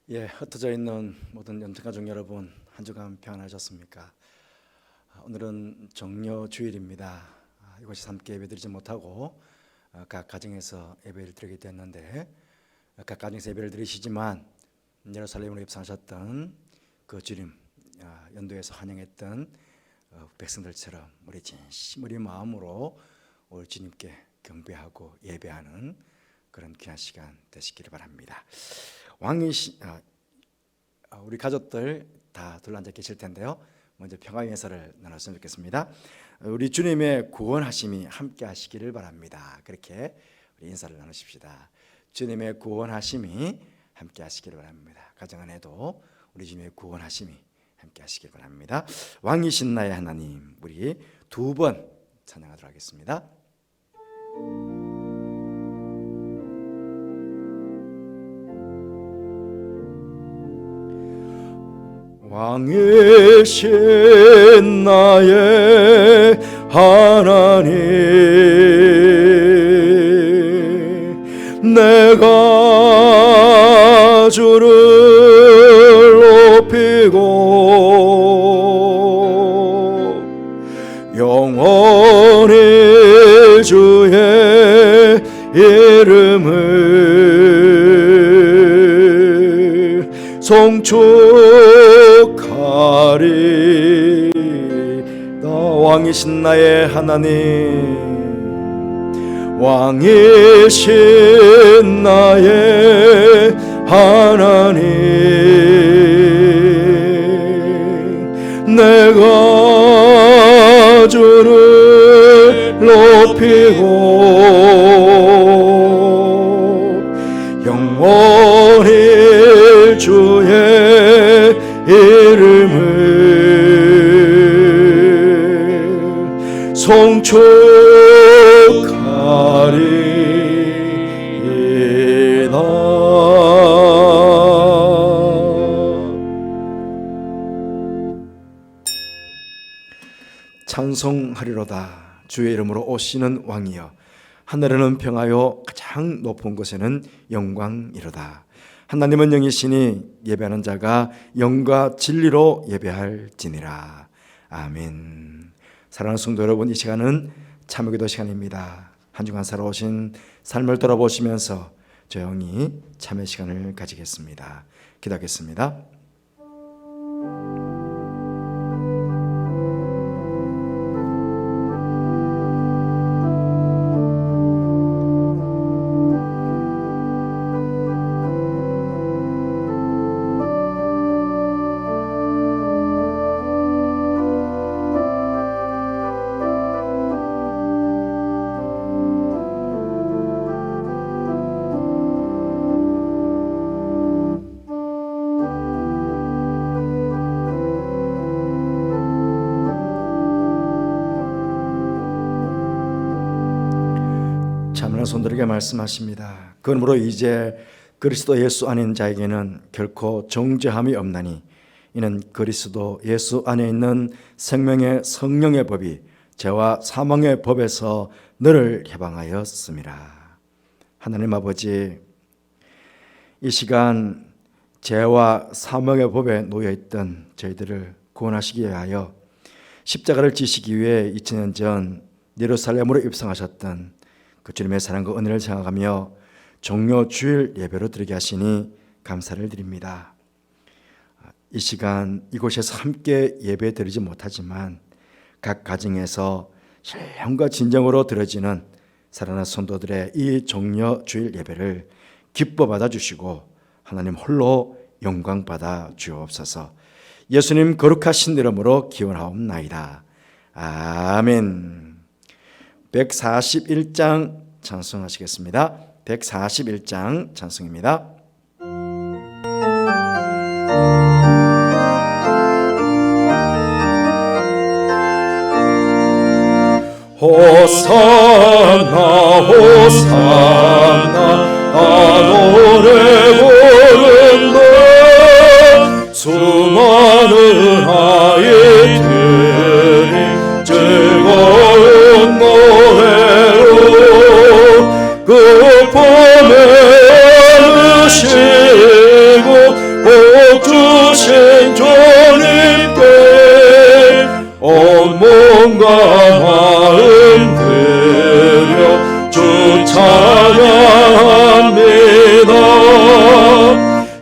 흩어져 있는 모든 연천가족 여러분, 한 주간 평안하셨습니까? 오늘은 정료 주일입니다. 이곳에서 함께 예배드리지 못하고 각 가정에서 예배를 드리게 됐는데, 각 가정에서 예배를 드리시지만 예루살렘으로 입성하셨던 그 주님 연도에서 환영했던 백성들처럼 우리 진심 우리 마음으로 우리 주님께 경배하고 예배하는 그런 귀한 시간 되시기를 바랍니다. 우리 가족들 다 둘러앉아 계실 텐데요. 먼저 평화의 인사를 나눴으면 좋겠습니다. 우리 주님의 구원하심이 함께 하시기를 바랍니다. 그렇게 우리 인사를 나누십시다. 주님의 구원하심이 함께 하시기를 바랍니다. 가정 안에도 우리 주님의 구원하심이 함께 하시기를 바랍니다. 왕이신 나의 하나님, 우리 두 번 찬양하도록 하겠습니다. 왕이신 나의 하나님, 내가 주를 높이고 영원히 주의 이름을 송축하리. 왕이신 나의 하나님, 왕이신 나의 하나님, 내가 주를 높이고 영원히 주의 이름을 송축하리이다. 찬송하리로다. 주의 이름으로 오시는 왕이여, 하늘에는 평화요 가장 높은 곳에는 영광이로다. 하나님은 영이시니 예배하는 자가 영과 진리로 예배할지니라. 아멘. 사랑하는 성도 여러분, 이 시간은 참기도 시간입니다. 한 주간 살아오신 삶을 돌아보시면서 조용히 참회 시간을 가지겠습니다. 기도하겠습니다. 손들에게 말씀하십니다. 그러므로 이제 그리스도 예수 안에 있는 자에게는 결코 정죄함이 없나니, 이는 그리스도 예수 안에 있는 생명의 성령의 법이 죄와 사망의 법에서 너를 해방하였음이라. 하나님 아버지, 이 시간 죄와 사망의 법에 놓여있던 저희들을 구원하시기 위하여 십자가를 지시기 위해 2000년 전 예루살렘으로 입성하셨던 그 주님의 사랑과 은혜를 생각하며 종료 주일 예배로 드리게 하시니 감사를 드립니다. 이 시간 이곳에서 함께 예배 드리지 못하지만 각 가정에서 신령과 진정으로 드려지는 사랑하는 성도들의 이 종료 주일 예배를 기뻐 받아주시고 하나님 홀로 영광 받아 주옵소서. 예수님 거룩하신 이름으로 기원하옵나이다. 아멘. 141장 찬송하시겠습니다. 141장 찬송입니다. 호산나 호산나 나 노래 부른다. 수많은 아이들이 즐거운 노래로 그 품에 안으시고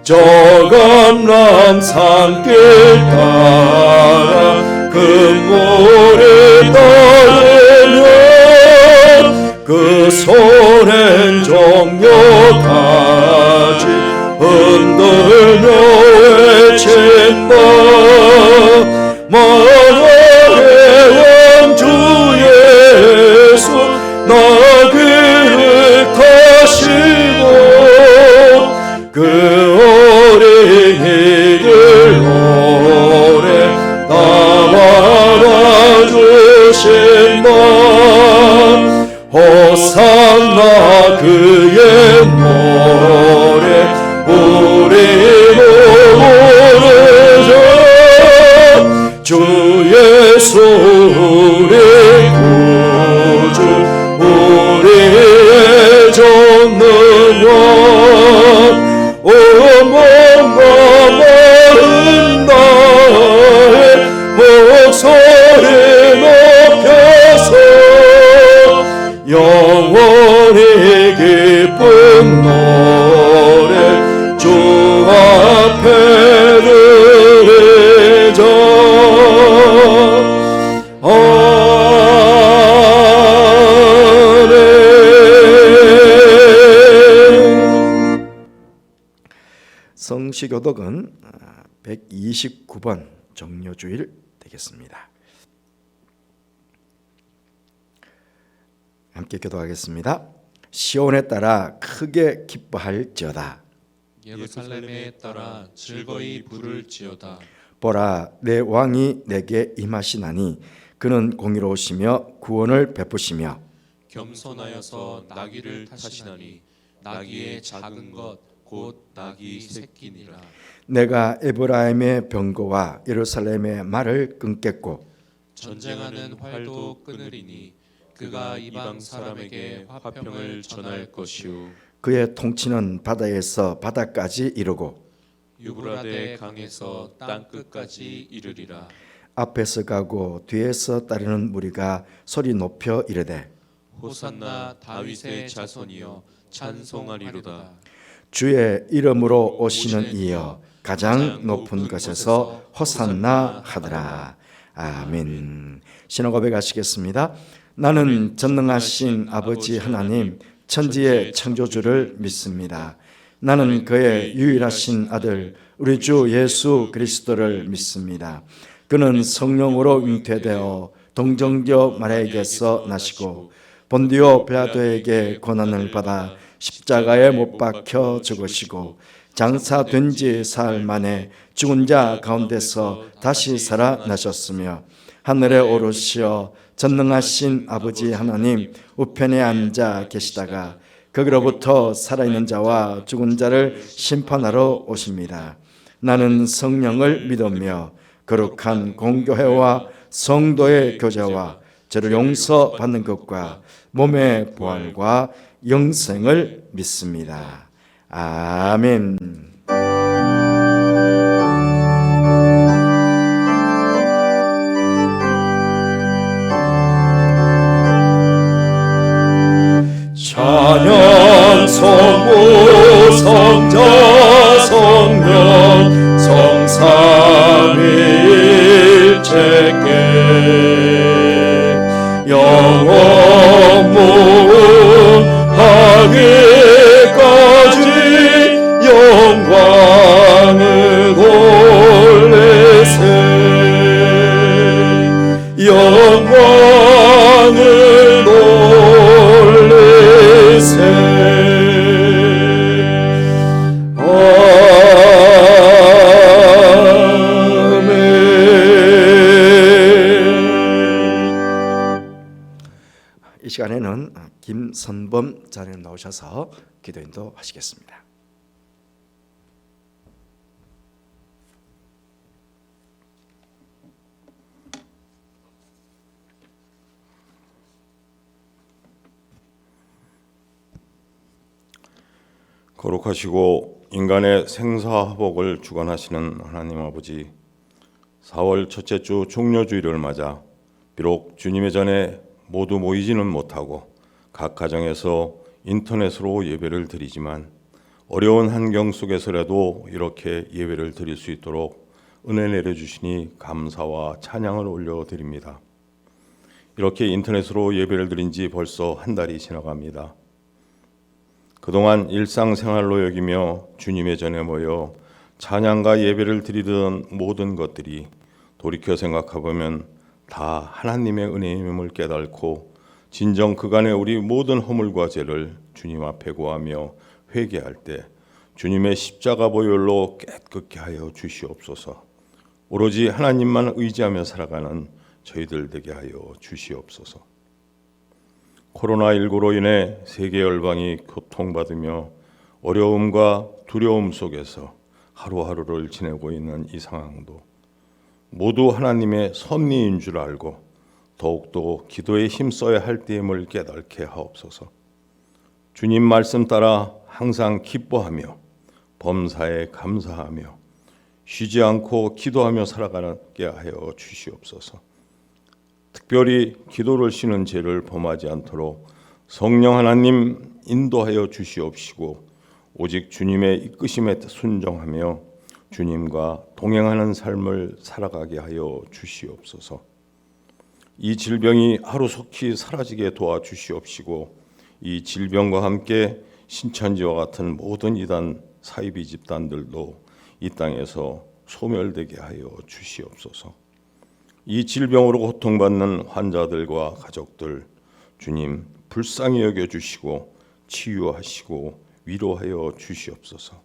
저 감람 산길 따라 금물이 따르면 그 손엔 정력하지 흔들며 외친다. 만왕의 왕 주 예수 나 귀를 타시고 그 어린이들 오래 따라와 주신다. 호산나 그의 노래 우리도 부르자. 주 예수 우리 구주 우리의 정는 왕 온몸과 마음 다해 목소리 높여서 영원히 기쁜 노래 주 앞에 드리자. 성시교독은 129번 정료주일 되겠습니다. 함께 기도하겠습니다. 시온에 따라 크게 기뻐할지어다. 예루살렘에 따라 즐거이 부를지어다. 보라, 내 왕이 내게 임하시나니 그는 공의로우시며 구원을 베푸시며 겸손하여서 나귀를 타시나니 나귀의 작은 것 곧 나귀 새끼니라. 내가 에브라임의 병거와 예루살렘의 말을 끊겠고 전쟁하는 활도 끊으리니 그가 이방 사람에게 화평을 전할 것이요 그의 통치는 바다에서 바다까지 이르고 유브라데 강에서 땅 끝까지 이르리라. 앞에서 가고 뒤에서 따르는 무리가 소리 높여 이르되 호산나 다윗의 자손이여 찬송하리로다. 주의 이름으로 오시는 이여 가장 높은 곳에서 호산나 하더라. 아멘. 신앙 고백하시겠습니다. 나는 전능하신 아버지 하나님 천지의 창조주를 믿습니다. 나는 그의 유일하신 아들 우리 주 예수 그리스도를 믿습니다. 그는 성령으로 잉태되어 동정녀 마리아에게서 나시고 본디오 빌라도에게 고난을 받아 십자가에 못 박혀 죽으시고 장사된 지 사흘 만에 죽은 자 가운데서 다시 살아나셨으며 하늘에 오르시어 전능하신 아버지 하나님 우편에 앉아 계시다가 거기로부터 살아있는 자와 죽은 자를 심판하러 오십니다. 나는 성령을 믿으며 거룩한 공교회와 성도의 교제와 죄를 용서받는 것과 몸의 부활과 영생을 믿습니다. 아멘. 찬양 성부 성자 성령 성삼위일체께 영원 무하기까지 영광을 돌리세 영광을 돌리세 이 시간에는 김선범 자님 나오셔서 기도인도 하시겠습니다. 거룩하시고 인간의 생사화복을 주관하시는 하나님 아버지, 4월 첫째 주 종려주일을 맞아 비록 주님의 전에 모두 모이지는 못하고 각 가정에서 인터넷으로 예배를 드리지만 어려운 환경 속에서라도 이렇게 예배를 드릴 수 있도록 은혜 내려주시니 감사와 찬양을 올려드립니다. 이렇게 인터넷으로 예배를 드린 지 벌써 한 달이 지나갑니다. 그동안 일상생활로 여기며 주님의 전에 모여 찬양과 예배를 드리던 모든 것들이 돌이켜 생각해보면 다 하나님의 은혜임을 깨닫고 진정 그간의 우리 모든 허물과 죄를 주님 앞에 구하며 회개할 때 주님의 십자가 보혈로 깨끗게 하여 주시옵소서. 오로지 하나님만 의지하며 살아가는 저희들 되게 하여 주시옵소서. 코로나19로 인해 세계 열방이 고통받으며 어려움과 두려움 속에서 하루하루를 지내고 있는 이 상황도 모두 하나님의 섭리인 줄 알고 더욱더 기도에 힘써야 할 때임을 깨닫게 하옵소서. 주님 말씀 따라 항상 기뻐하며 범사에 감사하며 쉬지 않고 기도하며 살아가게 하여 주시옵소서. 특별히 기도를 쉬는 죄를 범하지 않도록 성령 하나님 인도하여 주시옵시고 오직 주님의 이끄심에 순종하며 주님과 동행하는 삶을 살아가게 하여 주시옵소서. 이 질병이 하루속히 사라지게 도와주시옵시고 이 질병과 함께 신천지와 같은 모든 이단 사이비 집단들도 이 땅에서 소멸되게 하여 주시옵소서. 이 질병으로 고통받는 환자들과 가족들 주님 불쌍히 여겨주시고 치유하시고 위로하여 주시옵소서.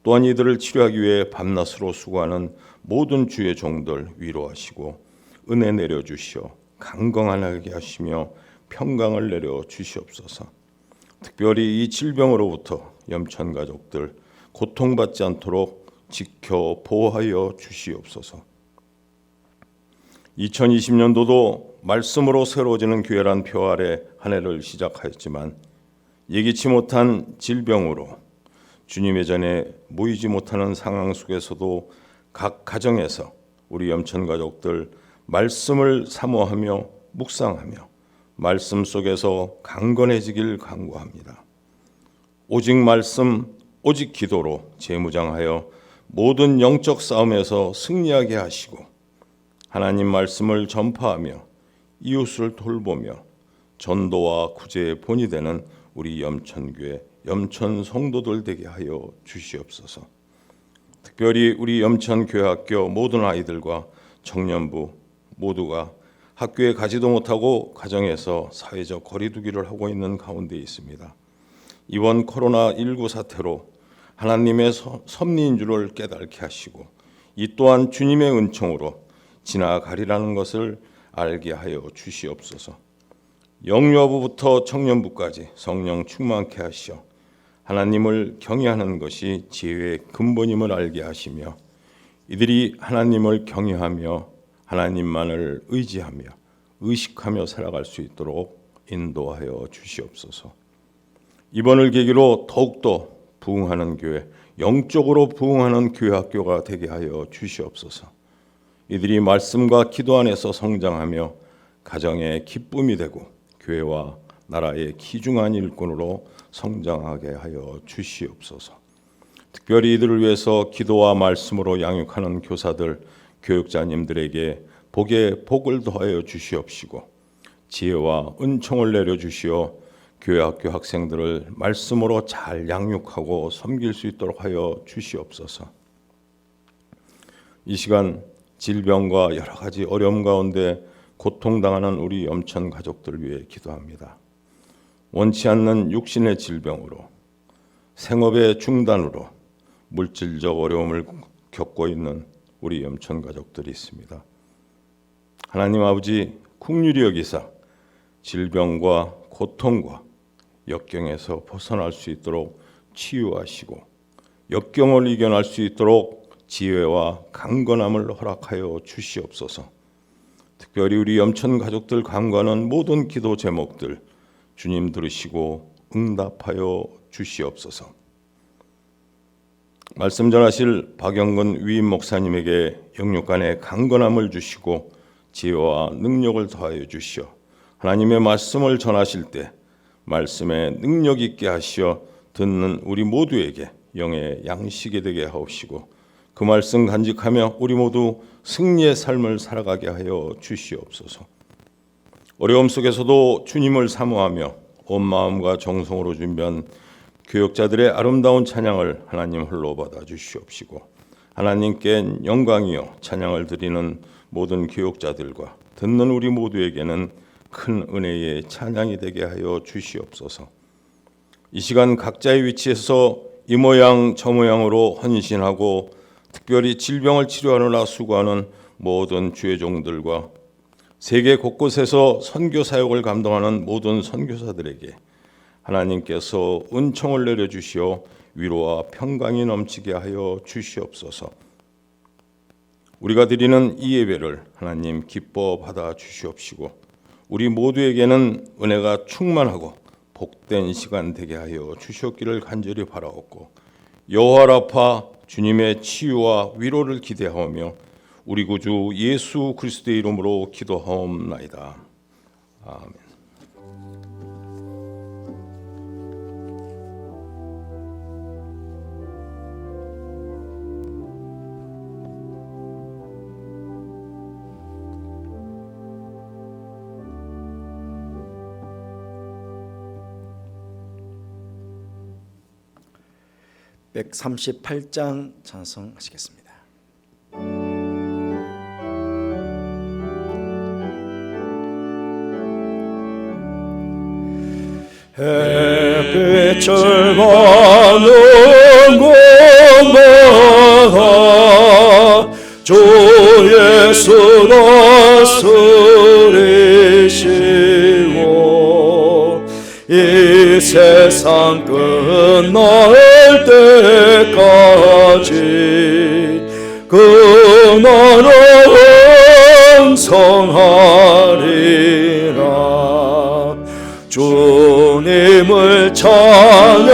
또한 이들을 치료하기 위해 밤낮으로 수고하는 모든 주의 종들 위로하시고 은혜 내려주시어 강건하게 하시며 평강을 내려 주시옵소서. 특별히 이 질병으로부터 염천 가족들 고통받지 않도록 지켜 보호하여 주시옵소서. 2020년도도 말씀으로 새로워지는 교회란 표 아래 한 해를 시작하였지만 예기치 못한 질병으로 주님의 전에 모이지 못하는 상황 속에서도 각 가정에서 우리 염천 가족들 말씀을 사모하며 묵상하며 말씀 속에서 강건해지길 간구합니다. 오직 말씀, 오직 기도로 재무장하여 모든 영적 싸움에서 승리하게 하시고 하나님 말씀을 전파하며 이웃을 돌보며 전도와 구제의 본이 되는 우리 염천교회 염천 성도들 되게 하여 주시옵소서. 특별히 우리 염천교회학교 모든 아이들과 청년부 모두가 학교에 가지도 못하고 가정에서 사회적 거리두기를 하고 있는 가운데 있습니다. 이번 코로나19 사태로 하나님의 섭리인 줄을 깨닫게 하시고 이 또한 주님의 은총으로 지나가리라는 것을 알게 하여 주시옵소서. 영유아부부터 청년부까지 성령 충만케 하시어 하나님을 경외하는 것이 지혜의 근본임을 알게 하시며 이들이 하나님을 경외하며 하나님만을 의지하며 의식하며 살아갈 수 있도록 인도하여 주시옵소서. 이번을 계기로 더욱더 부흥하는 교회, 영적으로 부흥하는 교회 학교가 되게 하여 주시옵소서. 이들이 말씀과 기도 안에서 성장하며 가정의 기쁨이 되고 교회와 나라의 귀중한 일꾼으로 성장하게 하여 주시옵소서. 특별히 이들을 위해서 기도와 말씀으로 양육하는 교사들, 교육자님들에게 복에 복을 더하여 주시옵시고 지혜와 은총을 내려주시어 교회 학교 학생들을 말씀으로 잘 양육하고 섬길 수 있도록 하여 주시옵소서. 이 시간 질병과 여러 가지 어려움 가운데 고통당하는 우리 염천 가족들 위해 기도합니다. 원치 않는 육신의 질병으로 생업의 중단으로 물질적 어려움을 겪고 있는 우리 염천 가족들이 있습니다. 하나님 아버지 긍휼히 여기사 질병과 고통과 역경에서 벗어날 수 있도록 치유하시고 역경을 이겨낼 수 있도록 지혜와 강건함을 허락하여 주시옵소서. 특별히 우리 염천 가족들 간구하는 모든 기도 제목들 주님 들으시고 응답하여 주시옵소서. 말씀 전하실 박영근 위임 목사님에게 영육간의 강건함을 주시고 지혜와 능력을 더하여 주시어 하나님의 말씀을 전하실 때 말씀에 능력 있게 하시어 듣는 우리 모두에게 영의 양식이 되게 하옵시고 그 말씀 간직하며 우리 모두 승리의 삶을 살아가게 하여 주시옵소서. 어려움 속에서도 주님을 사모하며 온 마음과 정성으로 준비한 교역자들의 아름다운 찬양을 하나님 홀로 받아 주시옵시고 하나님께 영광이요 찬양을 드리는 모든 교역자들과 듣는 우리 모두에게는 큰 은혜의 찬양이 되게 하여 주시옵소서. 이 시간 각자의 위치에서 이 모양 저 모양으로 헌신하고 특별히 질병을 치료하느라 수고하는 모든 주의 종들과 세계 곳곳에서 선교 사역을 감당하는 모든 선교사들에게 하나님께서 은총을 내려주시어 위로와 평강이 넘치게 하여 주시옵소서. 우리가 드리는 이 예배를 하나님 기뻐 받아 주시옵시고 우리 모두에게는 은혜가 충만하고 복된 시간 되게 하여 주시옵기를 간절히 바라옵고 여호와 라파 주님의 치유와 위로를 기대하오며 우리 구주 예수 그리스도의 이름으로 기도하옵나이다. 아멘. (138장) 찬송하시겠습니다. 햇빛을 가는 곳마다 주 예수 다스리시고 이 세상 끝날 때까지 그 나라 왕성하리라. 주님을 찬양하면서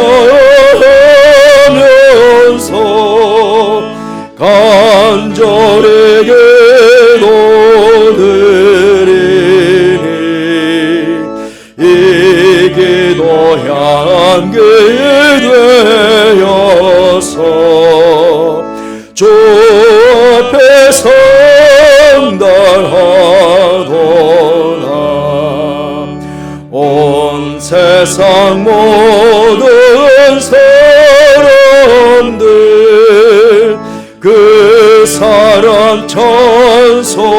간절히 기도드리니 이 기도 향기 되어서 주 앞에 성달하도다. 온 세상 모든 사람들 그 사랑 찬송하도다.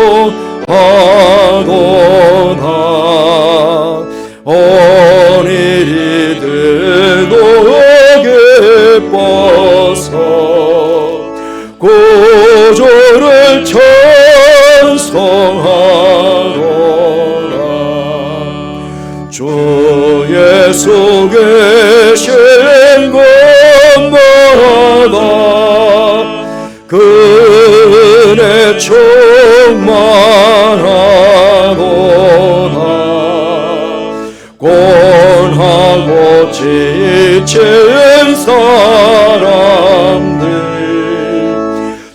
온일이 되고 기뻐서 구주를 찬송하도다. 주 예수 계신 곳마다 그 은혜 충만하도다. 권하고 지친 사람들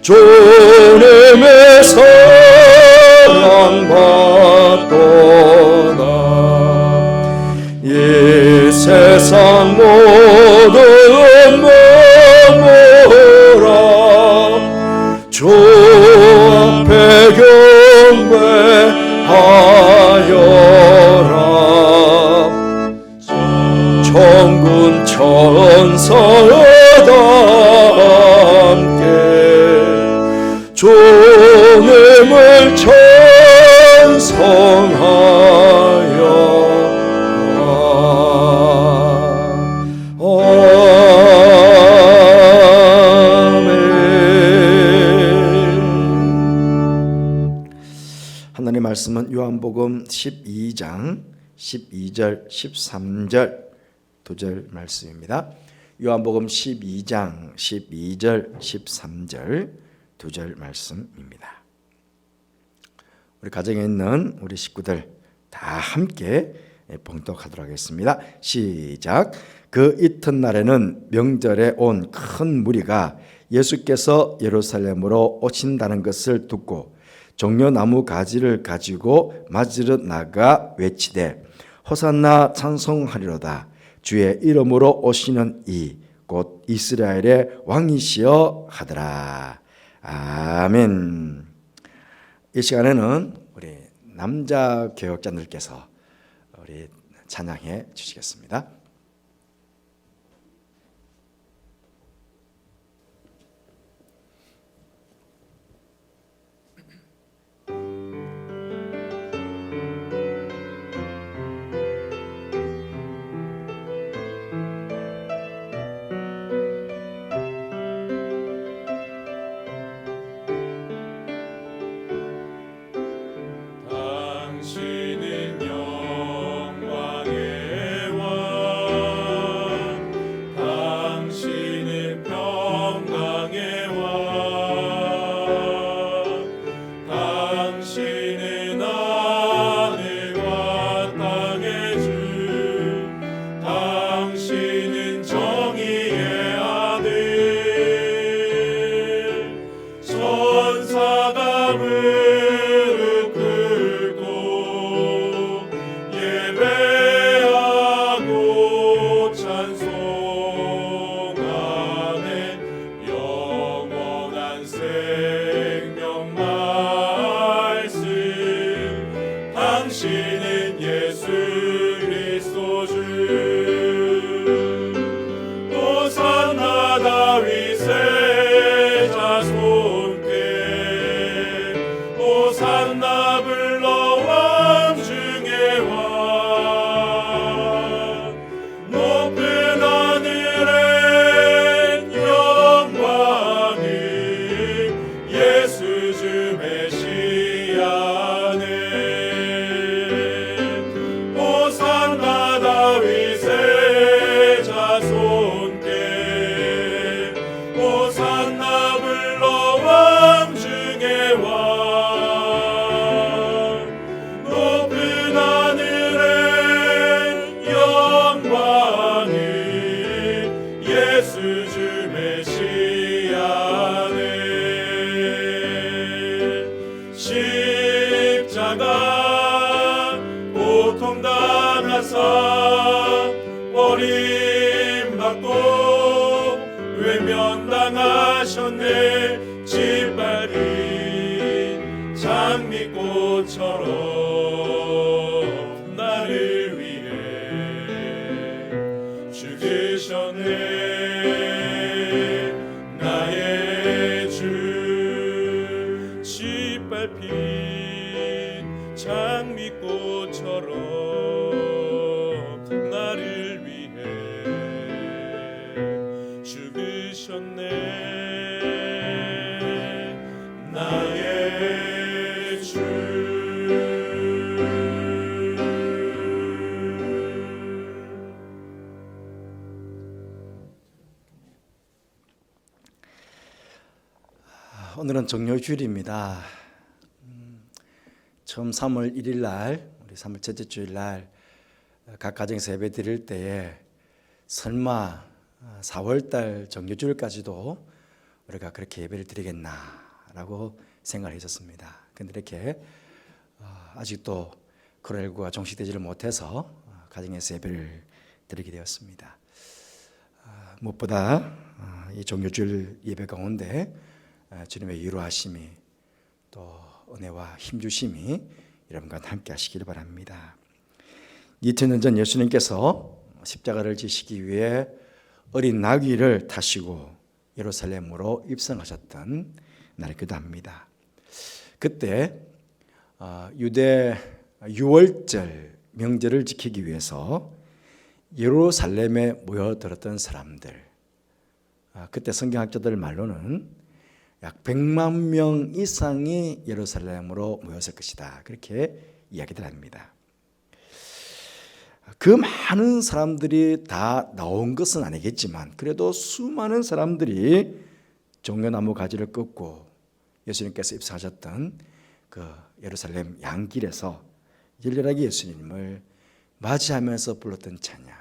주님의 사랑받도다. 이 세상 모든 마음으로 주 앞에 경배하여라. 천군 천사다 함께 주님을 하나님의 말씀은 요한복음 12장 12절 13절 2절 말씀입니다. 요한복음 12장 12절 13절 2절 말씀입니다. 우리 가정에 있는 우리 식구들 다 함께 봉독하도록 하겠습니다. 시작. 그 이튿날에는 명절에 온 큰 무리가 예수께서 예루살렘으로 오신다는 것을 듣고 종려나무 가지를 가지고 맞으러 나가 외치되 호산나 찬송하리로다. 주의 이름으로 오시는 이 곧 이스라엘의 왕이시여 하더라. 아멘. 이 시간에는 우리 남자 교역자들께서 우리 찬양해 주시겠습니다. 당신은 영광의 왕, 당신은 평강의 왕, 당신은 하늘과 땅의 주, 당신은 정의의 아들, 천사가 무릎 꿇고 예배하고 찬송하네. 영원한 생명 말씀, 당신은 예수 그리스도 주. 호산나 다윗의 자손께, 호산나 불러 왕 중의 왕. 높은 하늘엔 영광을 예수 주 메시아네. 호산나 다윗의 자손께, 호산나 불러 왕 중의 왕. 높은 하늘엔 영광을 예수 주 메시아네. 십자가 고통 당하사 버림받고 외면당하셨네. 짓밟힌 장미꽃처럼 나를 위해 죽으셨네. 나의 주, 짓밟힌 장미꽃처럼 나를 위해 죽으셨네. 나의 주. 오늘은 정료주일입니다. 처음 3월 1일 날, 우리 3월 첫째 주일 날 각 가정에서 예배 드릴 때에 설마 4월 달 정료주일까지도 우리가 그렇게 예배를 드리겠나라고 생각을 했었습니다. 그런데 이렇게 아직도 코로나19가 종식되지를 못해서 가정에서 예배를 드리게 되었습니다. 무엇보다 이 정료주일 예배 가운데 주님의 위로하심이 또 은혜와 힘주심이 여러분과 함께 하시길 바랍니다. 2000년 전 예수님께서 십자가를 지시기 위해 어린 나귀를 타시고 예루살렘으로 입성하셨던 날이기도 합니다. 그때 유대 유월절 명절을 지키기 위해서 예루살렘에 모여들었던 사람들, 그때 성경학자들 말로는 약 100만 명 이상이 예루살렘으로 모였을 것이다, 그렇게 이야기들 합니다. 그 많은 사람들이 다 나온 것은 아니겠지만 그래도 수많은 사람들이 종려나무 가지를 꺾고 예수님께서 입성하셨던 그 예루살렘 양길에서 열렬하게 예수님을 맞이하면서 불렀던 찬양,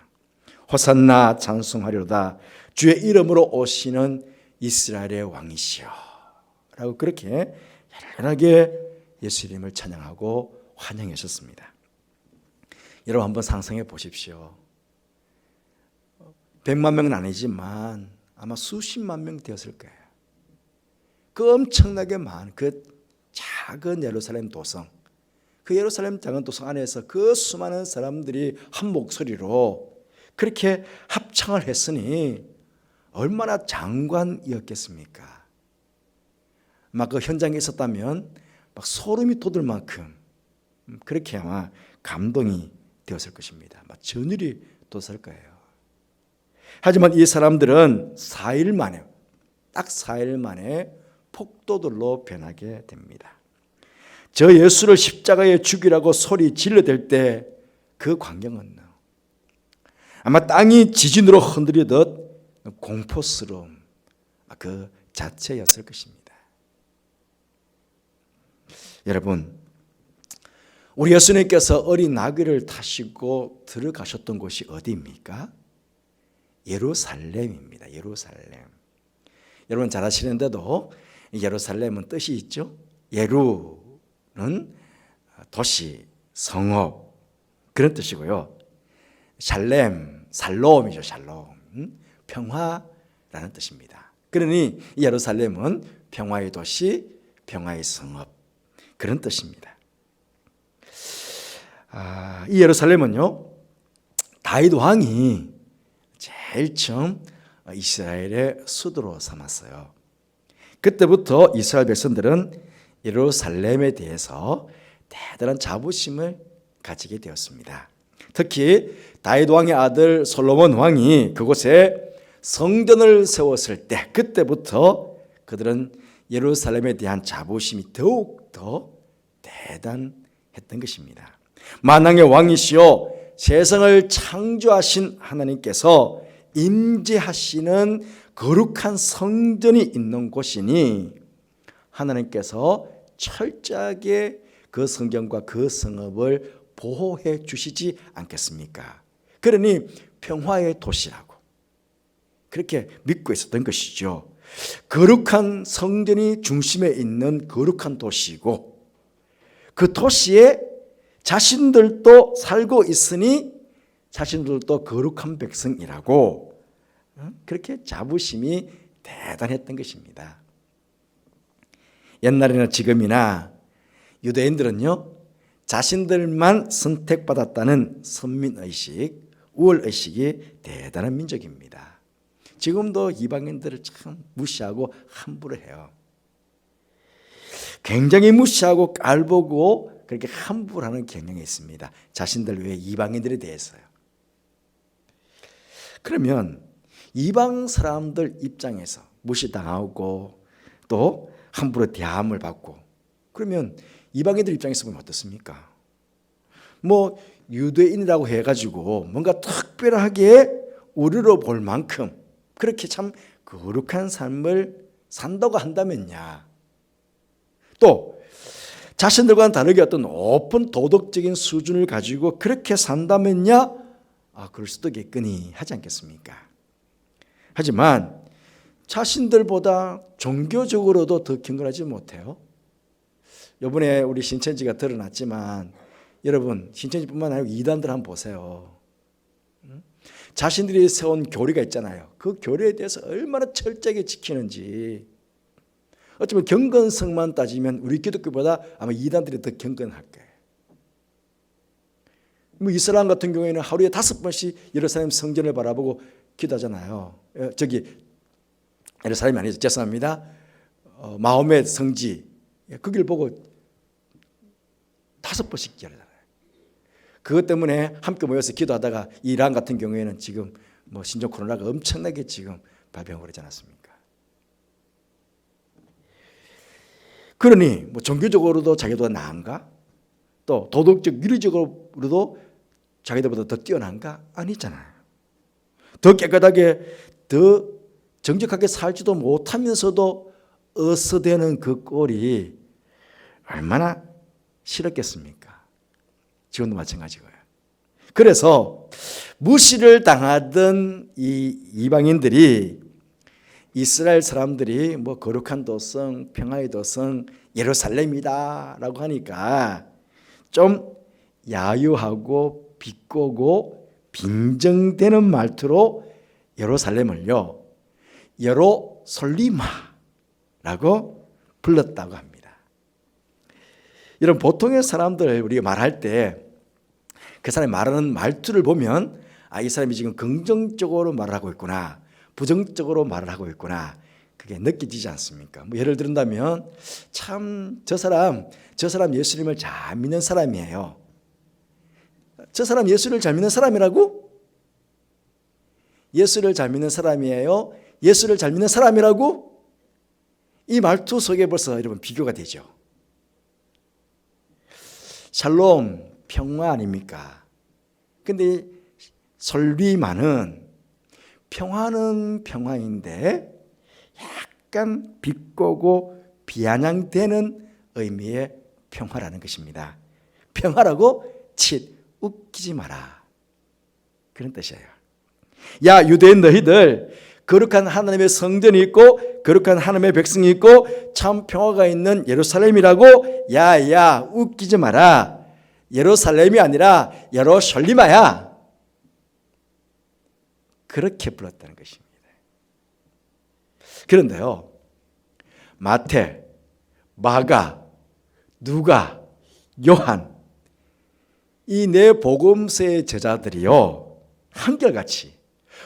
호산나 찬송하리로다 주의 이름으로 오시는 이스라엘의 왕이시여 라고 그렇게 열렬하게 예수님을 찬양하고 환영하셨습니다. 여러분 한번 상상해 보십시오. 100만 명은 아니지만 아마 수십만 명 되었을 거예요. 그 엄청나게 많은 그 작은 예루살렘 도성, 그 예루살렘 작은 도성 안에서 그 수많은 사람들이 한 목소리로 그렇게 합창을 했으니 얼마나 장관이었겠습니까? 막 그 현장에 있었다면 막 소름이 돋을 만큼 그렇게 아마 감동이 되었을 것입니다. 막 전율이 돋았을 거예요. 하지만 이 사람들은 4일 만에, 딱 4일 만에 폭도들로 변하게 됩니다. 저 예수를 십자가에 죽이라고 소리 질러댈 때 그 광경은 아마 땅이 지진으로 흔들리듯 공포스러움 그 자체였을 것입니다. 여러분, 우리 예수님께서 어린 나귀를 타시고 들어가셨던 곳이 어디입니까? 예루살렘입니다. 예루살렘. 여러분 잘 아시는데도 예루살렘은 뜻이 있죠. 예루는 도시, 성읍 그런 뜻이고요. 샬렘, 살롬이죠. 샬롬, 평화라는 뜻입니다. 그러니 예루살렘은 평화의 도시, 평화의 성읍 그런 뜻입니다. 이 예루살렘은요, 다윗 왕이 제일 처음 이스라엘의 수도로 삼았어요. 그때부터 이스라엘 백성들은 예루살렘에 대해서 대단한 자부심을 가지게 되었습니다. 특히 다윗 왕의 아들 솔로몬 왕이 그곳에 성전을 세웠을 때 그때부터 그들은 예루살렘에 대한 자부심이 더욱 더 대단했던 것입니다. 만왕의 왕이시여 세상을 창조하신 하나님께서 임재하시는 거룩한 성전이 있는 곳이니 하나님께서 철저하게 그 성전과 그 성읍을 보호해 주시지 않겠습니까? 그러니 평화의 도시라고 그렇게 믿고 있었던 것이죠. 거룩한 성전이 중심에 있는 거룩한 도시이고 그 도시에 자신들도 살고 있으니 자신들도 거룩한 백성이라고 그렇게 자부심이 대단했던 것입니다. 옛날에나 지금이나 유대인들은요, 자신들만 선택받았다는 선민의식, 우월의식이 대단한 민족입니다. 지금도 이방인들을 참 무시하고 함부로 해요. 굉장히 무시하고 깔보고 그렇게 함부로 하는 경향이 있습니다. 자신들 외에 이방인들에 대해서요. 그러면 이방 사람들 입장에서 무시당하고 또 함부로 대함을 받고 그러면 이방인들 입장에서 보면 어떻습니까? 뭐 유대인이라고 해가지고 뭔가 특별하게 우리로 볼 만큼 그렇게 참 거룩한 삶을 산다고 한다면야 또 자신들과는 다르게 어떤 높은 도덕적인 수준을 가지고 그렇게 산다면야 그럴 수도 있겠거니 하지 않겠습니까? 하지만 자신들보다 종교적으로도 더 경건하지 못해요. 이번에 우리 신천지가 드러났지만 여러분 신천지뿐만 아니고 이단들 한번 보세요. 자신들이 세운 교리가 있잖아요. 그 교리에 대해서 얼마나 철저하게 지키는지. 어쩌면 경건성만 따지면 우리 기독교보다 아마 이단들이 더 경건할 거예요. 뭐 이슬람 같은 경우에는 하루에 5번씩 예루살렘 성전을 바라보고 기도하잖아요. 저기 예루살렘이 아니죠. 죄송합니다. 마호멧 성지 거기를 보고 5번씩 기도하잖아요. 그것 때문에 함께 모여서 기도하다가 이란 같은 경우에는 지금 뭐 신종 코로나가 엄청나게 지금 발병을 하지 않았습니까? 그러니 뭐 종교적으로도 자기보다 나은가? 또 도덕적 윤리적으로도 자기들보다 더 뛰어난가? 아니잖아요. 더 깨끗하게 더 정직하게 살지도 못하면서도 어서되는 그 꼴이 얼마나 싫었겠습니까? 지금도 마찬가지고요. 그래서 무시를 당하던 이 이방인들이 이스라엘 사람들이 뭐 거룩한 도성, 평화의 도성, 예루살렘이다라고 하니까 좀 야유하고 비꼬고 빈정대는 말투로 예루살렘을요 예루솔리마라고 불렀다고 합니다. 이런 보통의 사람들 우리가 말할 때 그 사람이 말하는 말투를 보면 이 사람이 지금 긍정적으로 말을 하고 있구나, 부정적으로 말을 하고 있구나, 그게 느껴지지 않습니까? 뭐 예를 들다면 참 저 사람 예수님을 잘 믿는 사람이에요. 저 사람 예수를 잘 믿는 사람이라고? 예수를 잘 믿는 사람이에요. 예수를 잘 믿는 사람이라고? 이 말투 속에 벌써 여러분 비교가 되죠. 샬롬, 평화 아닙니까? 근데 솔리마는 평화는 평화인데 약간 비꼬고 비아냥대는 의미의 평화라는 것입니다. 평화라고 웃기지 마라, 그런 뜻이에요. 야 유대인 너희들, 거룩한 하나님의 성전이 있고 거룩한 하나님의 백성이 있고 참 평화가 있는 예루살렘이라고, 야 웃기지 마라. 예루살렘이 아니라 예루솔리마야. 그렇게 불렀다는 것입니다. 그런데요, 마태, 마가, 누가, 요한 이 네 복음서의 제자들이요 한결같이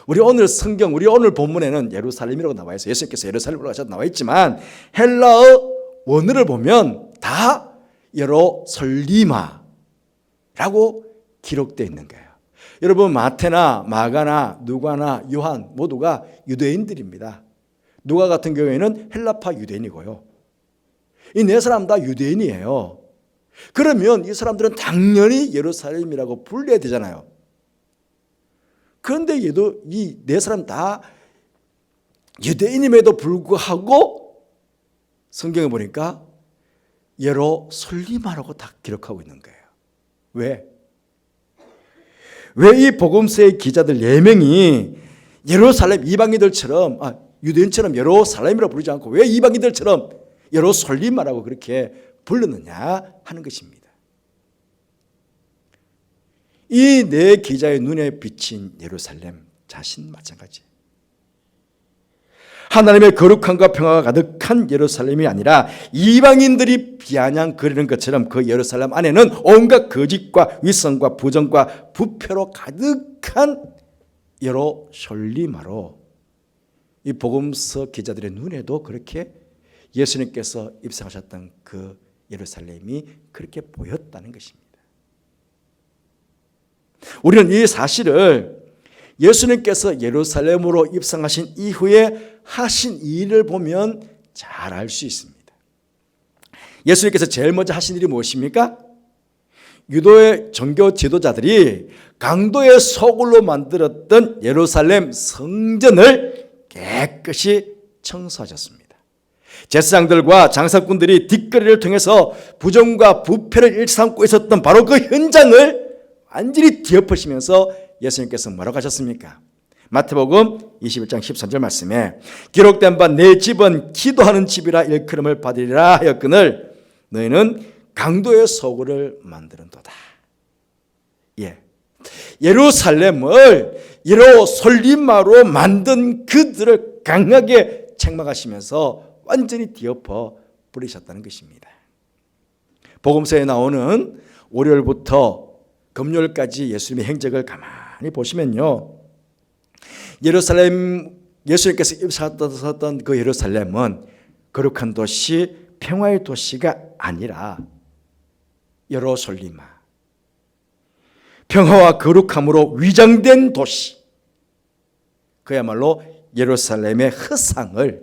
우리 오늘 성경, 우리 오늘 본문에는 예루살렘이라고 나와 있어요. 예수님께서 예루살렘으로 가셔서 나와 있지만 헬라어 원어를 보면 다 예루솔리마라고 기록되어 있는 거예요. 여러분 마태나 마가나 누가나 요한 모두가 유대인들입니다. 누가 같은 경우에는 헬라파 유대인이고요. 이 네 사람 다 유대인이에요. 그러면 이 사람들은 당연히 예루살렘이라고 불려야 되잖아요. 그런데 얘도 이 네 사람 다 유대인임에도 불구하고 성경에 보니까 예루솔리마라고 다 기록하고 있는 거예요. 왜? 왜 이 복음서의 기자들 4명이 예루살렘 이방인들처럼 유대인처럼 예루살렘이라고 부르지 않고 왜 이방인들처럼 예루솔리마라고 그렇게 불렀느냐 하는 것입니다. 이 네 기자의 눈에 비친 예루살렘 자신 마찬가지. 하나님의 거룩함과 평화가 가득한 예루살렘이 아니라 이방인들이 비아냥거리는 것처럼 그 예루살렘 안에는 온갖 거짓과 위선과 부정과 부패로 가득한 예루솔리마로 이 복음서 기자들의 눈에도 그렇게 예수님께서 입성하셨던 그 예루살렘이 그렇게 보였다는 것입니다. 우리는 이 사실을 예수님께서 예루살렘으로 입성하신 이후에 하신 일을 보면 잘 알 수 있습니다. 예수님께서 제일 먼저 하신 일이 무엇입니까? 유도의 종교 지도자들이 강도의 소굴로 만들었던 예루살렘 성전을 깨끗이 청소하셨습니다. 제사장들과 장사꾼들이 뒷거리를 통해서 부정과 부패를 일삼고 있었던 바로 그 현장을 완전히 뒤엎으시면서 예수님께서 뭐라고 하셨습니까? 마태복음 21장 13절 말씀에 기록된 바 내 집은 기도하는 집이라 일컬음을 받으리라 하였거늘 너희는 강도의 소굴을 만드는도다. 예루살렘을 예루솔리마로 만든 그들을 강하게 책망하시면서 완전히 뒤엎어 버리셨다는 것입니다. 복음서에 나오는 월요일부터 금요일까지 예수님의 행적을 가만히 보시면요, 예루살렘 예수님께서 입사하셨던 그 예루살렘은 거룩한 도시, 평화의 도시가 아니라 예루솔리마, 평화와 거룩함으로 위장된 도시, 그야말로 예루살렘의 허상을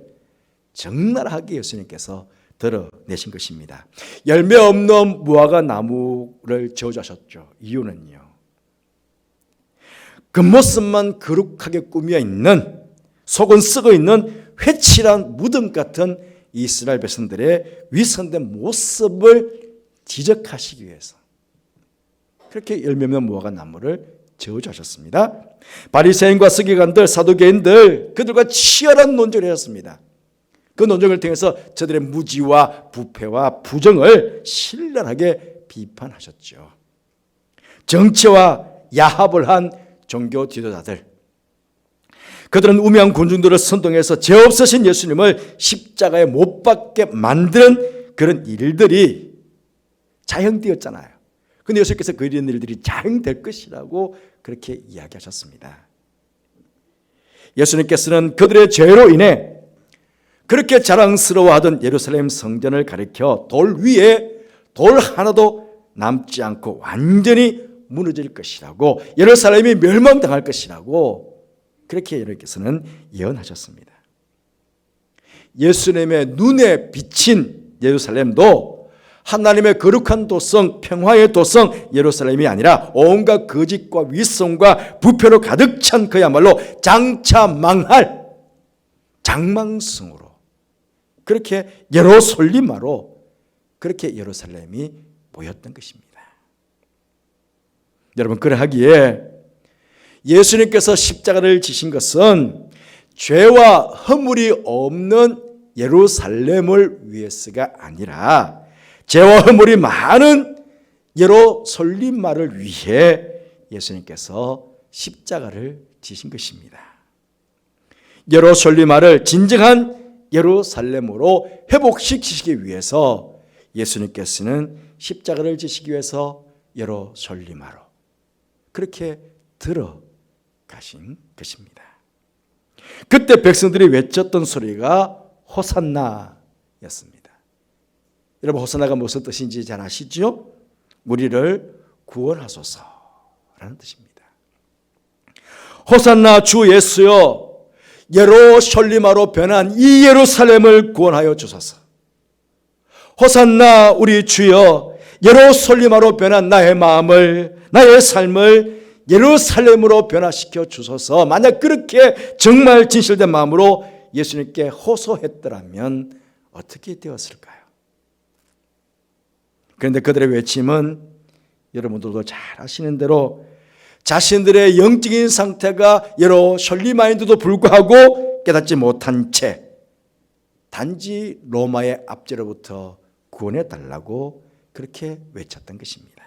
적나라하게 예수님께서 드러내신 것입니다. 열매 없는 무화과 나무를 저주하셨죠. 이유는요, 겉모습만 거룩하게 꾸며 있는, 속은 썩어 있는 회칠한 무덤 같은 이스라엘 백성들의 위선된 모습을 지적하시기 위해서 그렇게 열매 없는 무화과 나무를 저주하셨습니다. 바리새인과 서기관들, 사두개인들, 그들과 치열한 논쟁을 하셨습니다. 그 논쟁을 통해서 저들의 무지와 부패와 부정을 신랄하게 비판하셨죠. 정치와 야합을 한 종교 지도자들, 그들은 우매한 군중들을 선동해서 죄 없으신 예수님을 십자가에 못 박게 만드는 그런 일들이 자행되었잖아요. 그런데 예수님께서 그런 일들이 자행될 것이라고 그렇게 이야기하셨습니다. 예수님께서는 그들의 죄로 인해 그렇게 자랑스러워하던 예루살렘 성전을 가리켜 돌 위에 돌 하나도 남지 않고 완전히 무너질 것이라고, 예루살렘이 멸망당할 것이라고 그렇게 예수님께서는 예언하셨습니다. 예수님의 눈에 비친 예루살렘도 하나님의 거룩한 도성, 평화의 도성 예루살렘이 아니라 온갖 거짓과 위선과 부패로 가득 찬 그야말로 장차 망할 장망성으로, 그렇게 예루살림화로 그렇게 예루살렘이 보였던 것입니다. 여러분, 그러하기에 예수님께서 십자가를 지신 것은 죄와 허물이 없는 예루살렘을 위해서가 아니라 죄와 허물이 많은 예루살림만을 위해 예수님께서 십자가를 지신 것입니다. 예루살림만을 진정한 예루살렘으로 회복시키시기 위해서 예수님께서는 십자가를 지시기 위해서 예루살림으로 그렇게 들어가신 것입니다. 그때 백성들이 외쳤던 소리가 호산나였습니다. 여러분, 호산나가 무슨 뜻인지 잘 아시죠? 우리를 구원하소서라는 뜻입니다. 호산나 주 예수여, 예루살림으로 변한 이 예루살렘을 구원하여 주소서. 호산나 우리 주여, 예루살림으로 변한 나의 마음을, 나의 삶을 예루살렘으로 변화시켜 주소서. 만약 그렇게 정말 진실된 마음으로 예수님께 호소했더라면 어떻게 되었을까요? 그런데 그들의 외침은 여러분들도 잘 아시는 대로 자신들의 영적인 상태가 예루살림인데도 불구하고 깨닫지 못한 채 단지 로마의 압제로부터 구원해 달라고 그렇게 외쳤던 것입니다.